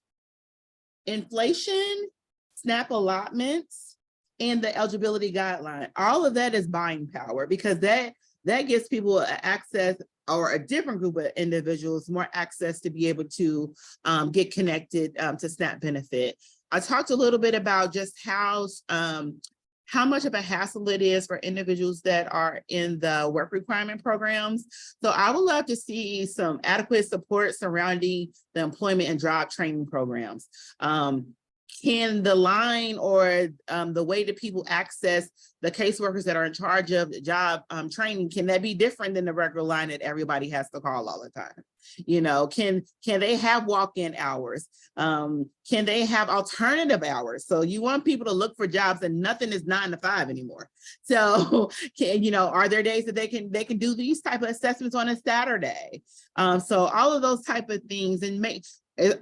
inflation, SNAP allotments, and the eligibility guideline. All of that is buying power, because that gives people access, or a different group of individuals more access to be able to get connected to SNAP benefit. I talked a little bit about just how much of a hassle it is for individuals that are in the work requirement programs. So I would love to see some adequate support surrounding the employment and job training programs. Can the line or the way that people access the caseworkers that are in charge of the job training, can that be different than the regular line that everybody has to call all the time? Can they have walk-in hours? Can they have alternative hours? So you want people to look for jobs, and nothing is 9 to 5 anymore. So are there days that they can do these type of assessments on a Saturday? So all of those type of things, and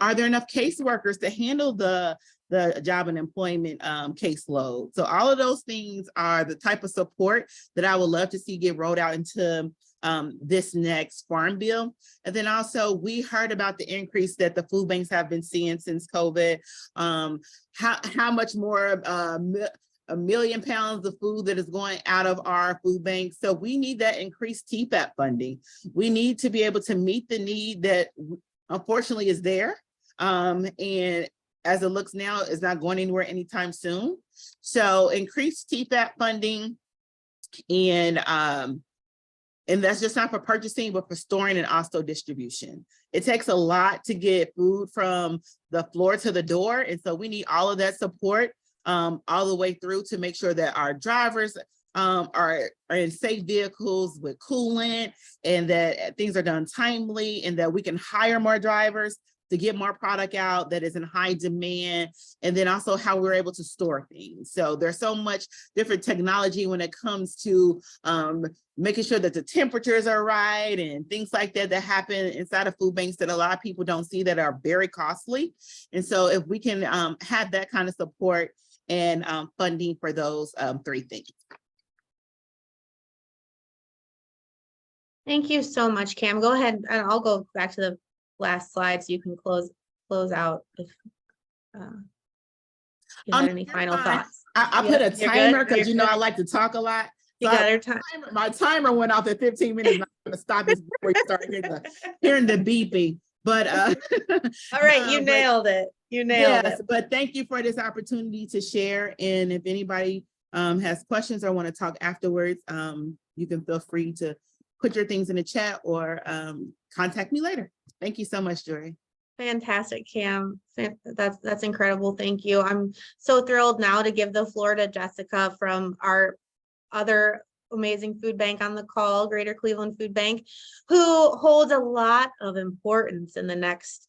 are there enough caseworkers to handle the job and employment caseload? So all of those things are the type of support that I would love to see get rolled out into this next farm bill. And then also, we heard about the increase that the food banks have been seeing since COVID. How much more a million pounds of food that is going out of our food banks. So we need that increased TPAP funding. We need to be able to meet the need that unfortunately is there. And as it looks now, it's not going anywhere anytime soon. So increased TPAP funding, and that's just not for purchasing, but for storing and also distribution. It takes a lot to get food from the floor to the door. And so we need all of that support all the way through to make sure that our drivers are in safe vehicles with coolant, and that things are done timely, and that we can hire more drivers to get more product out that is in high demand, and then also how we're able to store things. So there's so much different technology when it comes to making sure that the temperatures are right and things like that happen inside of food banks that a lot of people don't see, that are very costly. And so if we can have that kind of support and funding for those 3 things. Thank you so much, Cam. Go ahead, and I'll go back to the last slide so you can close out if you had any final thoughts. I put a timer because I like to talk a lot. You got your time. My timer went off at 15 minutes. I'm going to stop this before you start hearing the beeping. But all right, you nailed it. You nailed it. But thank you for this opportunity to share. And if anybody has questions or want to talk afterwards, you can feel free to put your things in the chat or contact me later. Thank you so much, Joree. Fantastic, Cam. That's incredible. Thank you. I'm so thrilled now to give the floor to Jessica from our other amazing food bank on the call, Greater Cleveland Food Bank, who holds a lot of importance in the next,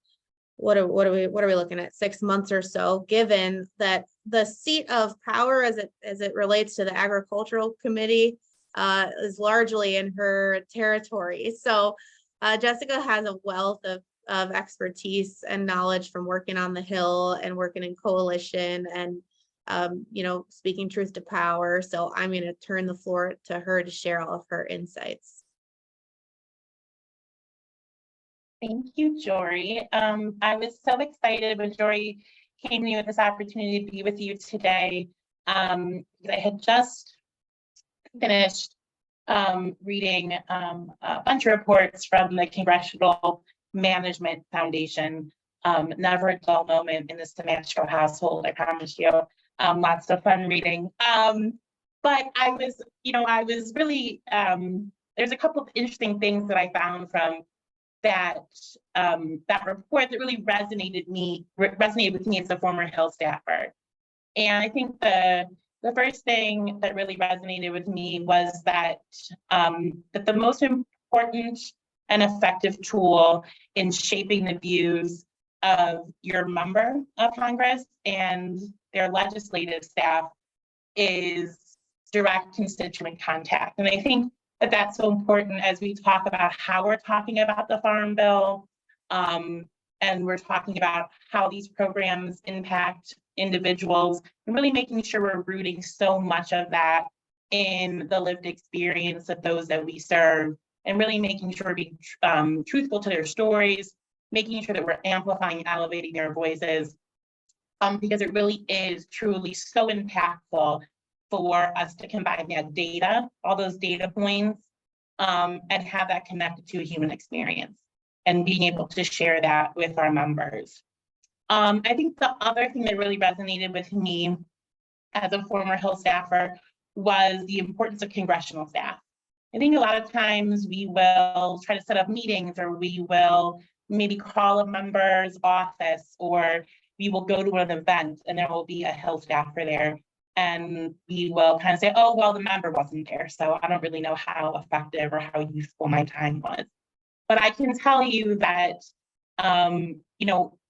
what are we looking at, 6 months or so, given that the seat of power as it relates to the agricultural committee is largely in her territory. So Jessica has a wealth of expertise and knowledge from working on the Hill and working in coalition and speaking truth to power. So I'm going to turn the floor to her to share all of her insights. Thank you, Joree. I was so excited when Joree came to me with this opportunity to be with you today. I had just finished reading a bunch of reports from the Congressional Management Foundation. Never a dull moment in the Semachko household, I promise you. lots of fun reading. But I was really, there's a couple of interesting things that I found from that report that really resonated with me as a former Hill staffer. And I think the first thing that really resonated with me was that that the most important and effective tool in shaping the views of your member of Congress and their legislative staff is direct constituent contact. And I think that that's so important as we talk about how we're talking about the Farm Bill, and we're talking about how these programs impact individuals, and really making sure we're rooting so much of that in the lived experience of those that we serve, and really making sure we're being truthful to their stories, making sure that we're amplifying and elevating their voices, because it really is truly so impactful for us to combine that data, all those data points, and have that connected to a human experience and being able to share that with our members. I think the other thing that really resonated with me as a former Hill staffer was the importance of congressional staff. I think a lot of times we will try to set up meetings, or we will maybe call a member's office, or we will go to an event and there will be a Hill staffer there. And we will kind of say, oh, well, the member wasn't there, so I don't really know how effective or how useful my time was. But I can tell you that,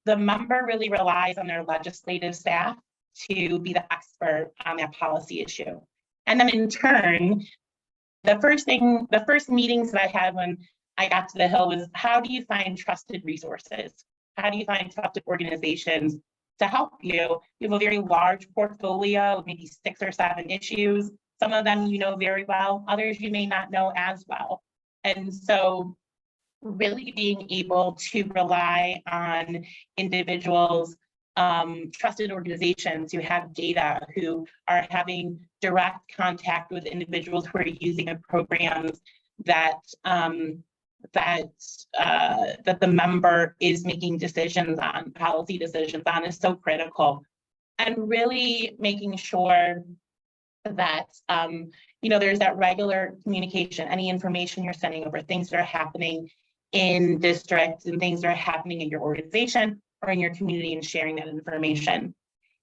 the member really relies on their legislative staff to be the expert on that policy issue. And then in turn, the first meetings that I had when I got to the Hill was, how do you find trusted resources? How do you find trusted organizations to help you? You have a very large portfolio, maybe 6 or 7 issues. Some of them you know very well, others you may not know as well. And so really being able to rely on individuals, trusted organizations who have data, who are having direct contact with individuals who are using the programs that the member is making decisions on, policy decisions on, is so critical. And really making sure that there's that regular communication, any information you're sending over, things that are happening in districts and things that are happening in your organization or in your community, and sharing that information.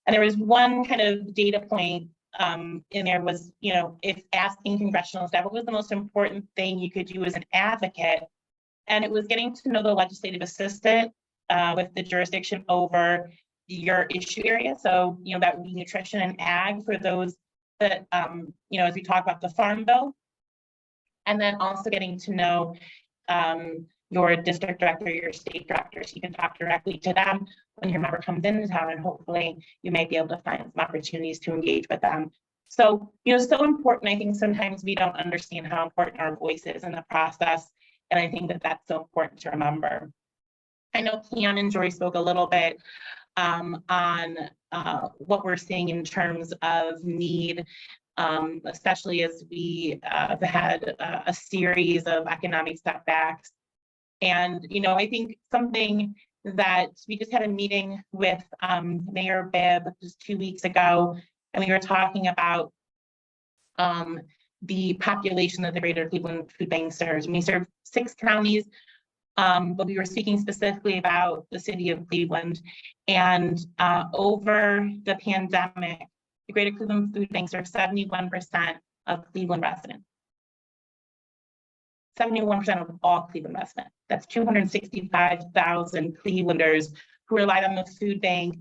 And there was one kind of data point in there was, if asking congressional staff what was the most important thing you could do as an advocate, and it was getting to know the legislative assistant with the jurisdiction over your issue area. So, that would be nutrition and ag for those that, as we talk about the Farm Bill, and then also getting to know your district director, your state director, so you can talk directly to them when your member comes into town, and hopefully you may be able to find some opportunities to engage with them. So, so important. I think sometimes we don't understand how important our voice is in the process, and I think that that's so important to remember. I know Keon and Joree spoke a little bit on what we're seeing in terms of need, especially as we have had a series of economic setbacks. And, I think something that we just had a meeting with Mayor Bibb just 2 weeks ago, and we were talking about the population that the Greater Cleveland Foodbank serves. And we serve 6 counties, but we were speaking specifically about the city of Cleveland. And over the pandemic, the Greater Cleveland Foodbank serves 71% of Cleveland residents. 71% of all Cleveland residents. That's 265,000 Clevelanders who relied on the food bank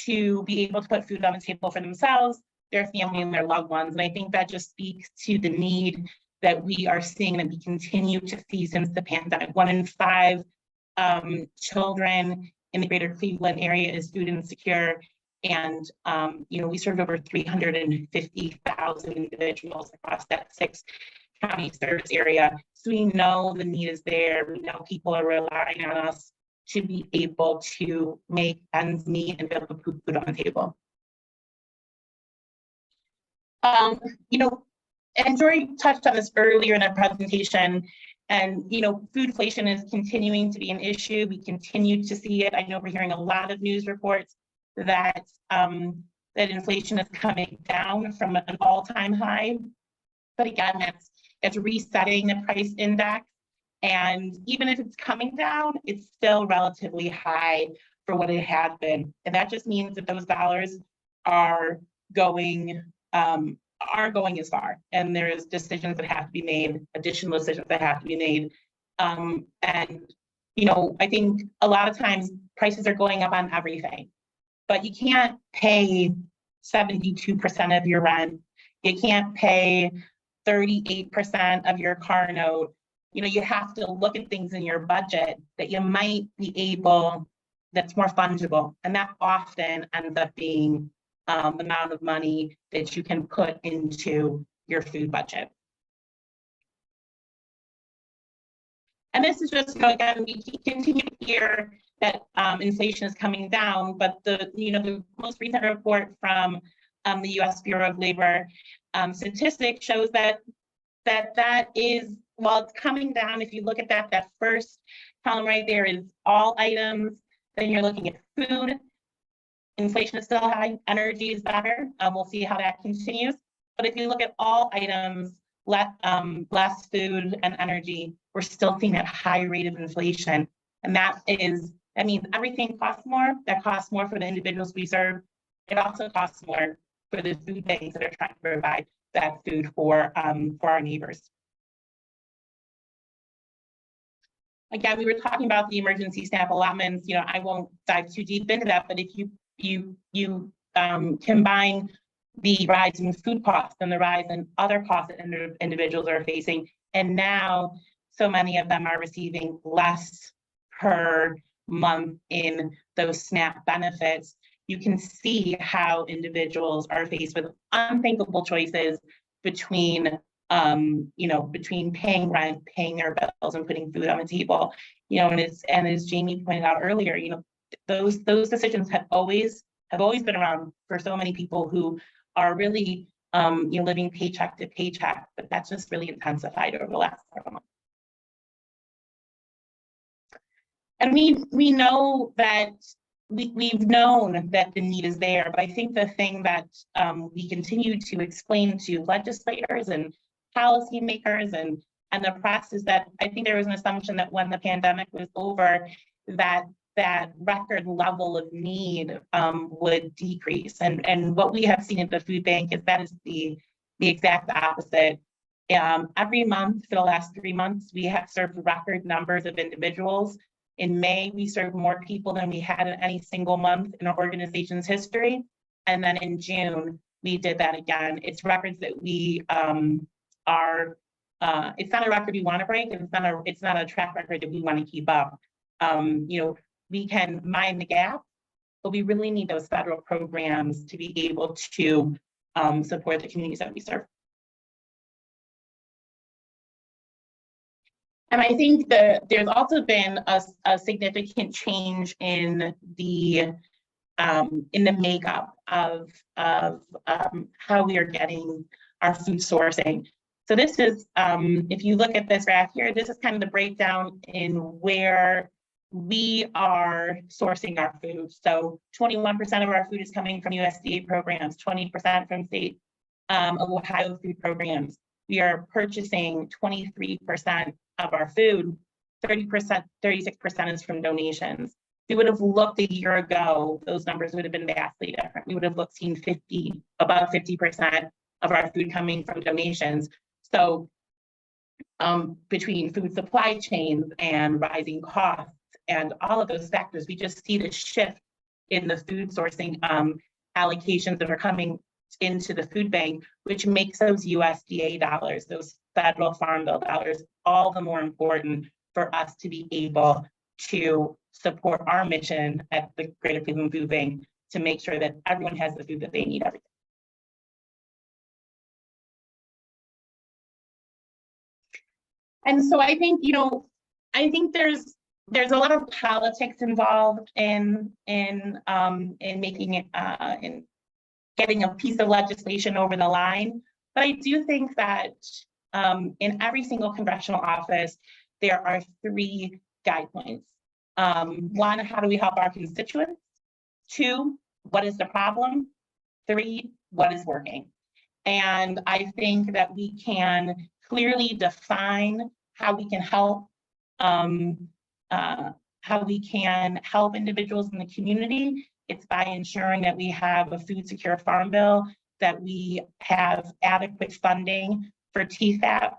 to be able to put food on the table for themselves, their family, and their loved ones. And I think that just speaks to the need that we are seeing, and we continue to see since the pandemic. 1 in 5 children in the Greater Cleveland area is food insecure. And, we served over 350,000 individuals across that 6 county service area. So we know the need is there. We know people are relying on us to be able to make ends meet and be able to put food on the table. And Joree touched on this earlier in our presentation, and foodflation is continuing to be an issue. We continue to see it. I know we're hearing a lot of news reports that that inflation is coming down from an all-time high. But again, it's resetting the price index. And even if it's coming down, it's still relatively high for what it had been. And that just means that those dollars are going as far. And there's decisions that have to be made, additional decisions that have to be made. And, you know, I think a lot of times prices are going up on everything, but you can't pay 72% of your rent. You can't pay 38% of your car note. You know, you have to look at things in your budget that you might be able, that's more fungible. And that often ends up being the amount of money that you can put into your food budget. And this is just, you know, again, we continue to hear that inflation is coming down, but the most recent report from the U.S. Bureau of Labor Statistics shows that is, while it's coming down, if you look at that first column right there is all items, then you're looking at food. Inflation is still high, energy is better. We'll see how that continues. But if you look at all items, less food and energy, we're still seeing that high rate of inflation. And that means everything costs more. That costs more for the individuals we serve. It also costs more for the food banks that are trying to provide that food for our neighbors. Again, we were talking about the emergency SNAP allotments. You know, I won't dive too deep into that, but if you combine the rise in food costs and the rise in other costs that individuals are facing, and now so many of them are receiving less per month in those SNAP benefits, you can see how individuals are faced with unthinkable choices between between paying rent, paying their bills, and putting food on the table. You know, and as Jami pointed out earlier, you know, those decisions have always been around for so many people who are really living paycheck to paycheck, but that's just really intensified over the last several months. And we know that we've known that the need is there, but I think the thing that we continue to explain to legislators and policymakers and the press is that I think there was an assumption that when the pandemic was over, that record level of need would decrease. And what we have seen at the food bank is that is the exact opposite. Every month for the last 3 months, we have served record numbers of individuals. In May, we served more people than we had in any single month in our organization's history. And then in June, we did that again. It's records that we it's not a record we want to break, and it's not a track record that we want to keep up. We can mind the gap, but we really need those federal programs to be able to support the communities that we serve. And I think that there's also been a significant change in the makeup of how we are getting our food sourcing. So this is, if you look at this graph here, this is kind of the breakdown in where we are sourcing our food. So 21% of our food is coming from USDA programs, 20% from state Ohio food programs. We are purchasing 23% of our food, 30%, 36% is from donations. If we would have looked a year ago, those numbers would have been vastly different. We would have seen about 50% of our food coming from donations. So between food supply chains and rising costs and all of those factors, we just see the shift in the food sourcing allocations that are coming into the food bank, which makes those USDA dollars, those federal farm bill dollars, all the more important for us to be able to support our mission at the Greater Cleveland Food Bank to make sure that everyone has the food that they need every day. And so I think, there's a lot of politics involved in making it, in getting a piece of legislation over the line. But I do think that in every single congressional office, there are 3 guide points. 1, how do we help our constituents? 2, what is the problem? 3, what is working? And I think that we can clearly define how we can help, individuals in the community. It's by ensuring that we have a food secure farm bill, that we have adequate funding for TFAP.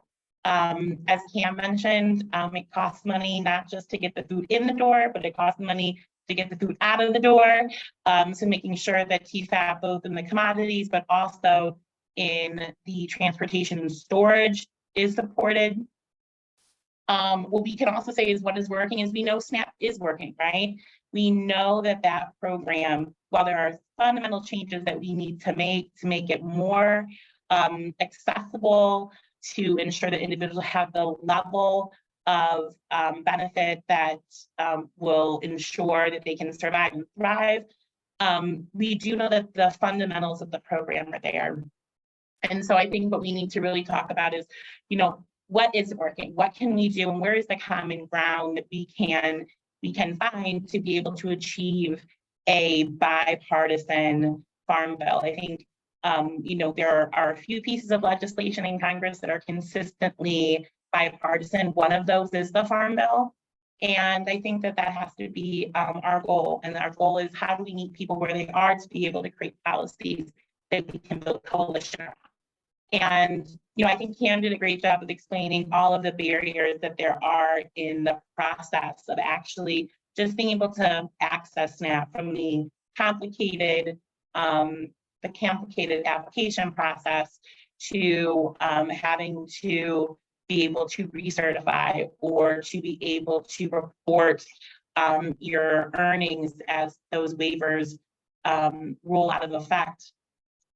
As Cam mentioned, it costs money not just to get the food in the door, but it costs money to get the food out of the door. So making sure that TFAP, both in the commodities, but also in the transportation and storage, is supported. What we can also say is what is working is we know SNAP is working, right? We know that that program, while there are fundamental changes that we need to make it more accessible, to ensure that individuals have the level of benefit that will ensure that they can survive and thrive. We do know that the fundamentals of the program are there. And so I think what we need to really talk about is, what is working? What can we do? And where is the common ground that we can find to be able to achieve a bipartisan farm bill? I think there are a few pieces of legislation in Congress that are consistently bipartisan. One of those is the Farm Bill. And I think that has to be our goal. And our goal is, how do we meet people where they are to be able to create policies that we can build coalition around? And, I think Cam did a great job of explaining all of the barriers that there are in the process of actually just being able to access SNAP, from the complicated application process to having to be able to recertify, or to be able to report your earnings as those waivers roll out of effect.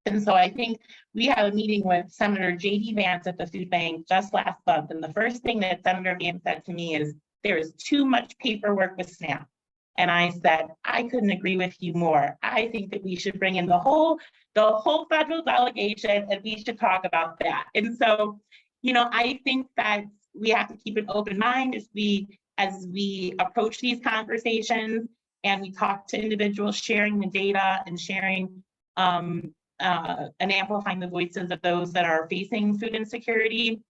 And so I think we had a meeting with Senator J.D. Vance at the Foodbank just last month. And the first thing that Senator Vance said to me is, there is too much paperwork with SNAP. And I said, I couldn't agree with you more. I think that we should bring in the whole federal delegation, and we should talk about that. And so, I think that we have to keep an open mind as we approach these conversations, and we talk to individuals, sharing the data and sharing and amplifying the voices of those that are facing food insecurity.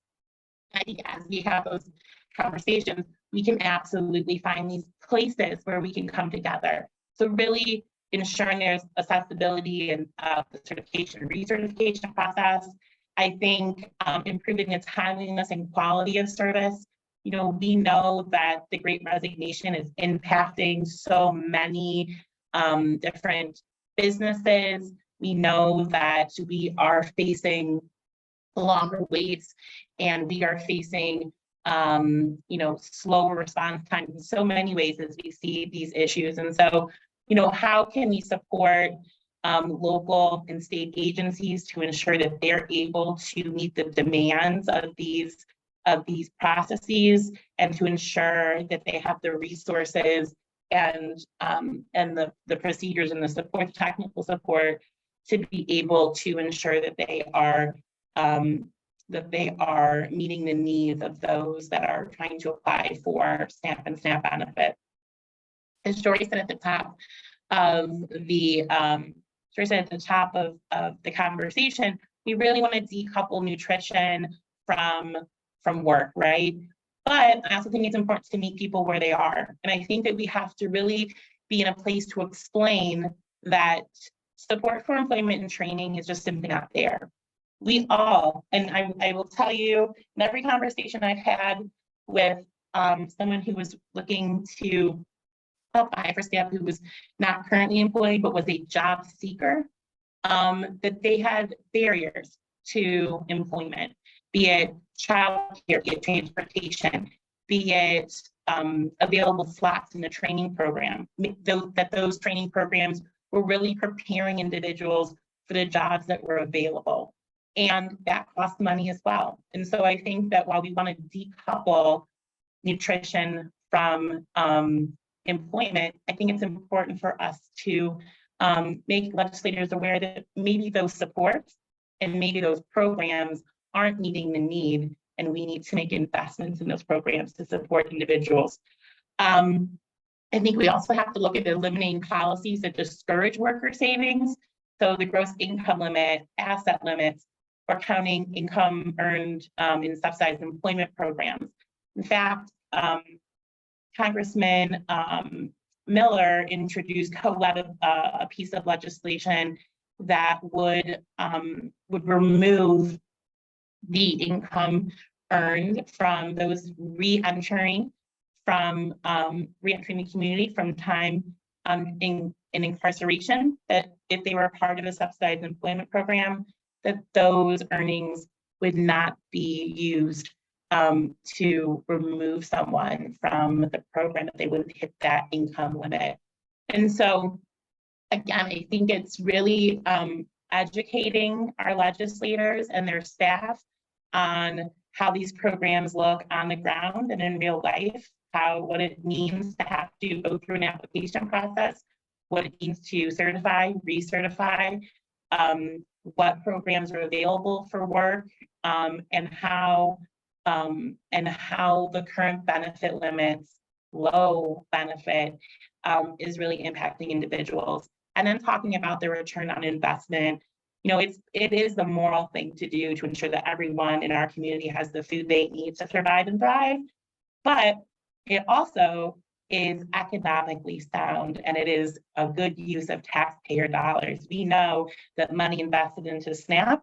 I think as we have those conversations, we can absolutely find these places where we can come together. So really ensuring there's accessibility and the certification, recertification process. I think improving the timeliness and quality of service. We know that the Great Resignation is impacting so many different businesses. We know that we are facing longer waits, and we are facing slower response time in so many ways as we see these issues. And so, how can we support local and state agencies to ensure that they're able to meet the demands of these processes, and to ensure that they have the resources and the procedures and the support, technical support, to be able to ensure that they are meeting the needs of those that are trying to apply for SNAP and SNAP benefit. As Joree said at the top of the conversation, we really want to decouple nutrition from work, right? But I also think it's important to meet people where they are. And I think that we have to really be in a place to explain that support for employment and training is just simply not there. We all, and I will tell you, in every conversation I've had with someone who was looking to apply for SNAP, who was not currently employed but was a job seeker, that they had barriers to employment, be it childcare, be it transportation, be it available slots in the training program, that those training programs were really preparing individuals for the jobs that were available. And that costs money as well. And so I think that while we want to decouple nutrition from employment, I think it's important for us to make legislators aware that maybe those supports and maybe those programs aren't meeting the need, and we need to make investments in those programs to support individuals. I think we also have to look at eliminating policies that discourage worker savings. So the gross income limit, asset limits, or counting income earned in subsidized employment programs. In fact, Congressman Miller introduced co-led a piece of legislation that would remove the income earned from those re-entering the community from time in incarceration, that if they were part of a subsidized employment program, that those earnings would not be used to remove someone from the program, that they wouldn't hit that income limit. And so, again, I think it's really educating our legislators and their staff on how these programs look on the ground and in real life, what it means to have to go through an application process, what it means to certify, recertify, what programs are available for work, and how the current benefit limits, low benefit, is really impacting individuals. And then talking about the return on investment, it is the moral thing to do to ensure that everyone in our community has the food they need to survive and thrive. But it also is economically sound, and it is a good use of taxpayer dollars. We know that money invested into SNAP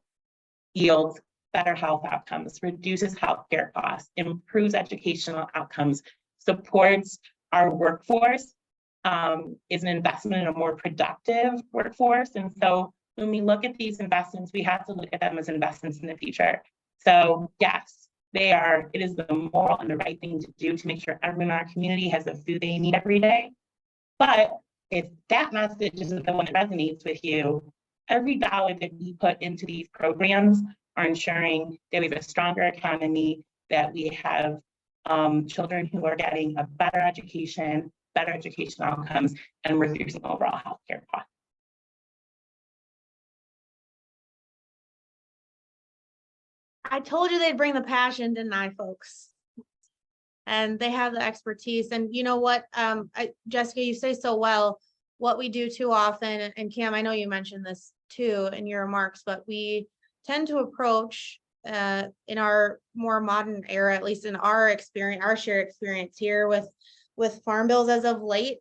yields better health outcomes, reduces healthcare costs, improves educational outcomes, supports our workforce, is an investment in a more productive workforce. And so when we look at these investments, we have to look at them as investments in the future. So yes, it is the moral and the right thing to do to make sure everyone in our community has the food they need every day. But if that message isn't the one that resonates with you, every dollar that we put into these programs are ensuring that we have a stronger economy, that we have children who are getting a better education, better educational outcomes, and reducing overall healthcare costs. I told you they'd bring the passion, didn't I, folks? And they have the expertise. And you know what, Jessica, you say so well, what we do too often, and Cam, I know you mentioned this too in your remarks, but we tend to approach in our more modern era, at least in our experience, our shared experience here with farm bills as of late,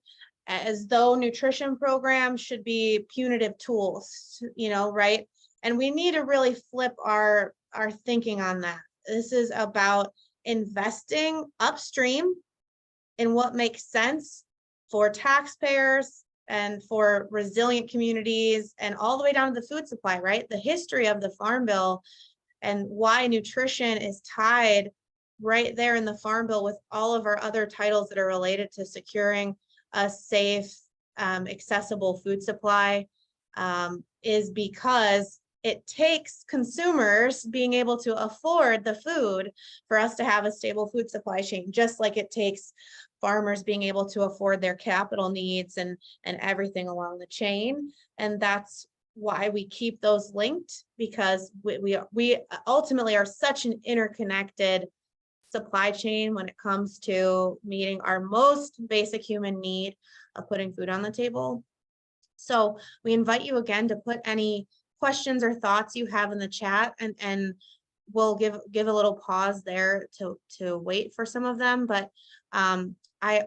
as though nutrition programs should be punitive tools, right? And we need to really flip our thinking on that. This is about investing upstream in what makes sense for taxpayers and for resilient communities, and all the way down to the food supply, right? The history of the Farm Bill and why nutrition is tied right there in the Farm Bill with all of our other titles that are related to securing a safe, accessible food supply, is because it takes consumers being able to afford the food for us to have a stable food supply chain, just like it takes farmers being able to afford their capital needs and everything along the chain. And that's why we keep those linked, because we ultimately are such an interconnected supply chain when it comes to meeting our most basic human need of putting food on the table. So we invite you again to put any questions or thoughts you have in the chat, and we'll give a little pause there to wait for some of them. But I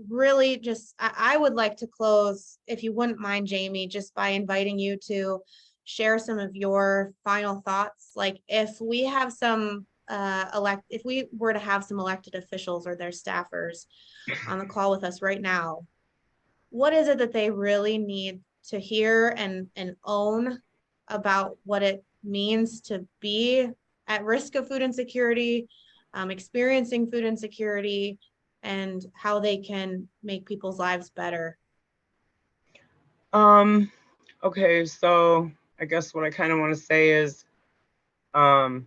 really I would like to close, if you wouldn't mind, Jami, just by inviting you to share some of your final thoughts. Like, if we have some if we were to have some elected officials or their staffers on the call with us right now, what is it that they really need to hear and own about what it means to be at risk of food insecurity, experiencing food insecurity, and how they can make people's lives better? Okay, so I guess what I kind of want to say is, over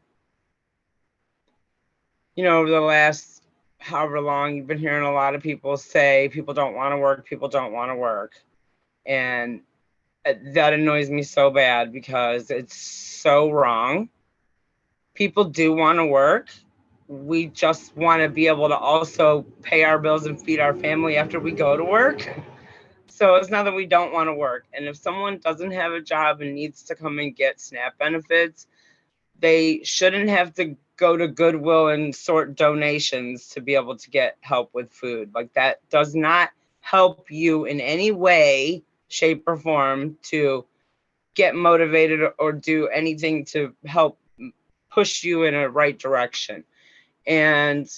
the last however long, you've been hearing a lot of people say people don't want to work, people don't want to work. And that annoys me so bad, because it's so wrong. People do want to work. We just want to be able to also pay our bills and feed our family after we go to work. So it's not that we don't want to work. And if someone doesn't have a job and needs to come and get SNAP benefits, they shouldn't have to go to Goodwill and sort donations to be able to get help with food. Like, that does not help you in any way, shape, or form to get motivated or do anything to help push you in a right direction. And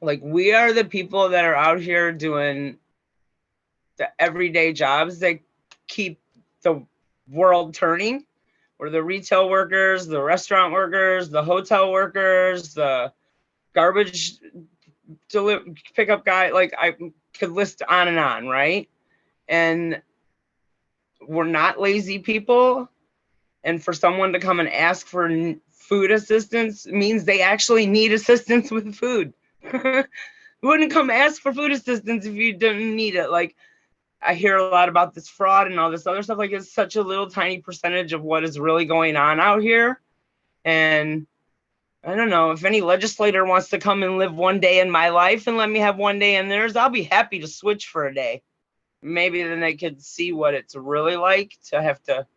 like, we are the people that are out here doing the everyday jobs that keep the world turning. We're the retail workers, the restaurant workers, the hotel workers, the garbage pickup guy. Like, I could list on and on, right? And we're not lazy people. And for someone to come and ask for food assistance means they actually need assistance with food. You wouldn't come ask for food assistance if you didn't need it. Like, I hear a lot about this fraud and all this other stuff. Like, it's such a little tiny percentage of what is really going on out here. And I don't know, if any legislator wants to come and live one day in my life and let me have one day in theirs, I'll be happy to switch for a day. Maybe then they could see what it's really like to have to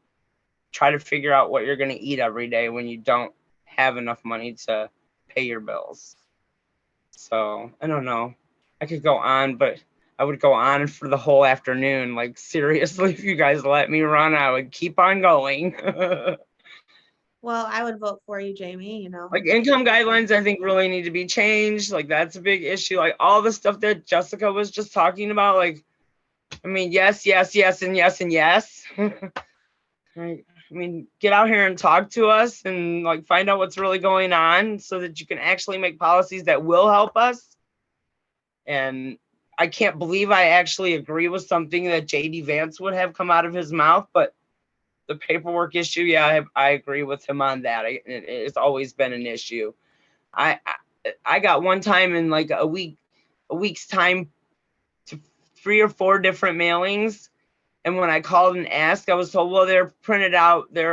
try to figure out what you're going to eat every day when you don't have enough money to pay your bills. So I don't know. I could go on, but I would go on for the whole afternoon. Like, seriously, if you guys let me run, I would keep on going. Well, I would vote for you, Jami, Like, income guidelines, I think, really need to be changed. Like, that's a big issue. Like, all the stuff that Jessica was just talking about, like, I mean, yes, yes, yes, and yes, and yes. I mean, get out here and talk to us and, like, find out what's really going on so that you can actually make policies that will help us. And I can't believe I actually agree with something that JD Vance would have come out of his mouth, but the paperwork issue, yeah, I agree with him on that. It's always been an issue. I got one time in like a week's time to 3 or 4 different mailings. And when I called and asked, I was told, well, they're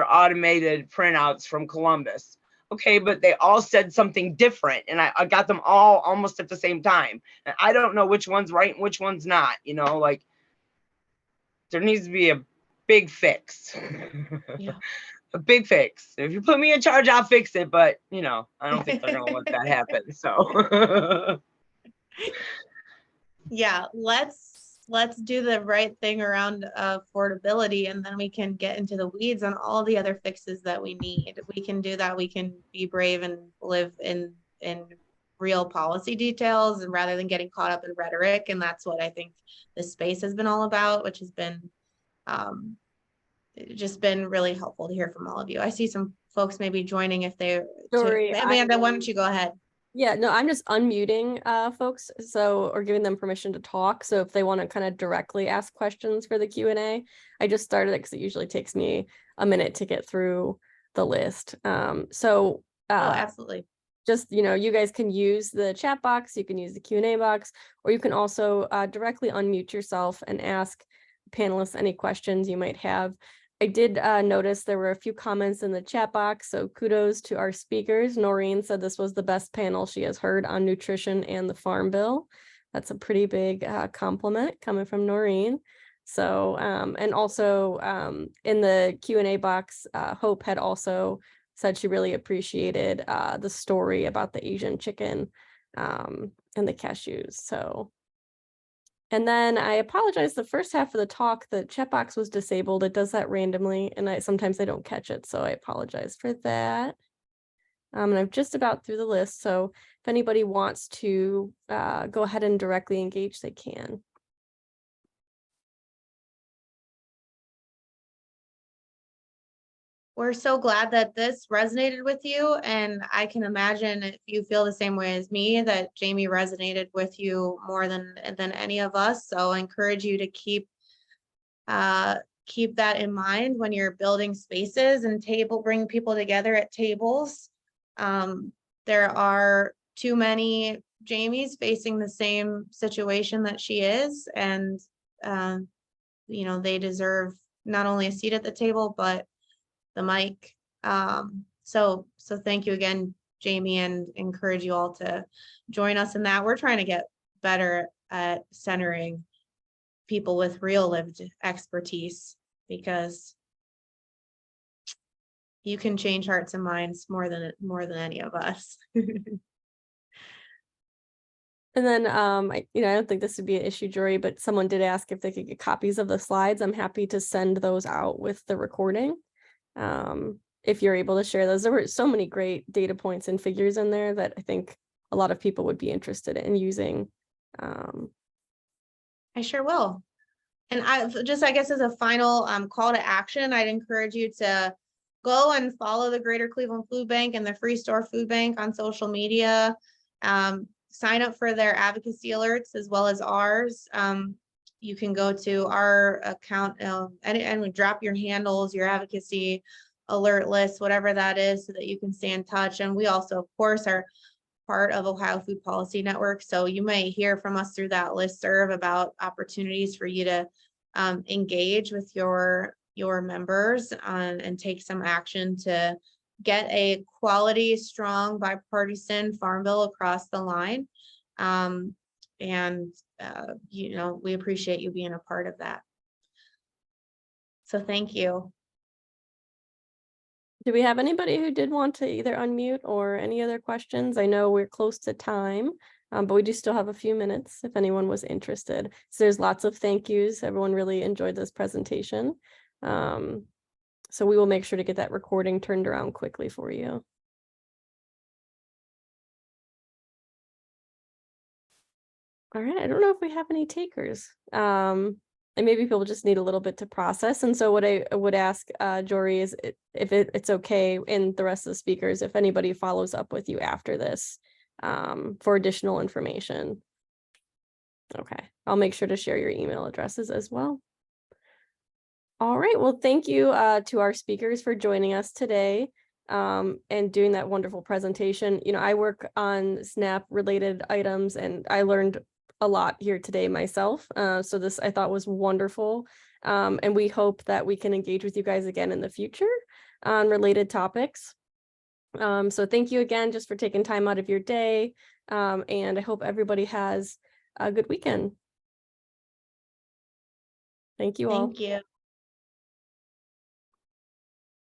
automated printouts from Columbus. Okay, but they all said something different, and I got them all almost at the same time. And I don't know which one's right and which one's not, like, there needs to be a big fix. Yeah. A big fix. If you put me in charge, I'll fix it, but I don't think they're gonna let that happen. So Yeah, let's do the right thing around affordability, and then we can get into the weeds on all the other fixes that we need. We can do that. We can be brave and live in real policy details, and rather than getting caught up in rhetoric. And that's what I think this space has been all about, which has been just been really helpful to hear from all of you. I see some folks maybe joining if they're Joree, Amanda, why don't you go ahead? Yeah, no, I'm just unmuting folks, or giving them permission to talk. So if they want to kind of directly ask questions for the Q&A, I just started it because it usually takes me a minute to get through the list. Oh, absolutely. Just, you guys can use the chat box, you can use the Q&A box, or you can also directly unmute yourself and ask panelists any questions you might have. I did notice there were a few comments in the chat box, so kudos to our speakers. Noreen said this was the best panel she has heard on nutrition and the Farm Bill. That's a pretty big compliment coming from Noreen. So, and also in the Q&A box, Hope had also said she really appreciated the story about the Asian chicken and the cashews. So. And then I apologize, the first half of the talk, the chat box was disabled. It does that randomly, and sometimes I don't catch it, so I apologize for that. And I'm just about through the list, so if anybody wants to go ahead and directly engage, they can. We're so glad that this resonated with you, and I can imagine if you feel the same way as me, that Jami resonated with you more than any of us. So I encourage you to keep that in mind when you're building spaces and bring people together at tables. There are too many Jamis facing the same situation that she is, and they deserve not only a seat at the table, but the mic. So thank you again, Jami, and encourage you all to join us in that. We're trying to get better at centering people with real lived expertise, because you can change hearts and minds more than any of us. And then, I don't think this would be an issue, Joree, but someone did ask if they could get copies of the slides. I'm happy to send those out with the recording. If you're able to share those, there were so many great data points and figures in there that I think a lot of people would be interested in using. I sure will. And I guess as a final call to action, I'd encourage you to go and follow the Greater Cleveland Food Bank and the Freestore Food Bank on social media. Sign up for their advocacy alerts as well as ours. You can go to our account and drop your handles, your advocacy alert list, whatever that is, so that you can stay in touch. And we also, of course, are part of Ohio Food Policy Network. So you may hear from us through that listserv about opportunities for you to engage with your members and take some action to get a quality, strong, bipartisan farm bill across the line. We appreciate you being a part of that. So thank you. Do we have anybody who did want to either unmute or any other questions? I know we're close to time, but we do still have a few minutes if anyone was interested. So there's lots of thank yous. Everyone really enjoyed this presentation. So we will make sure to get that recording turned around quickly for you. All right, I don't know if we have any takers. And maybe people just need a little bit to process. And so what I would ask Joree is if it's okay, and the rest of the speakers, if anybody follows up with you after this for additional information. Okay, I'll make sure to share your email addresses as well. All right, well, thank you to our speakers for joining us today and doing that wonderful presentation. I work on SNAP related items and I learned a lot here today myself. So this I thought was wonderful. And we hope that we can engage with you guys again in the future on related topics. So thank you again just for taking time out of your day. And I hope everybody has a good weekend. Thank you all. Thank you.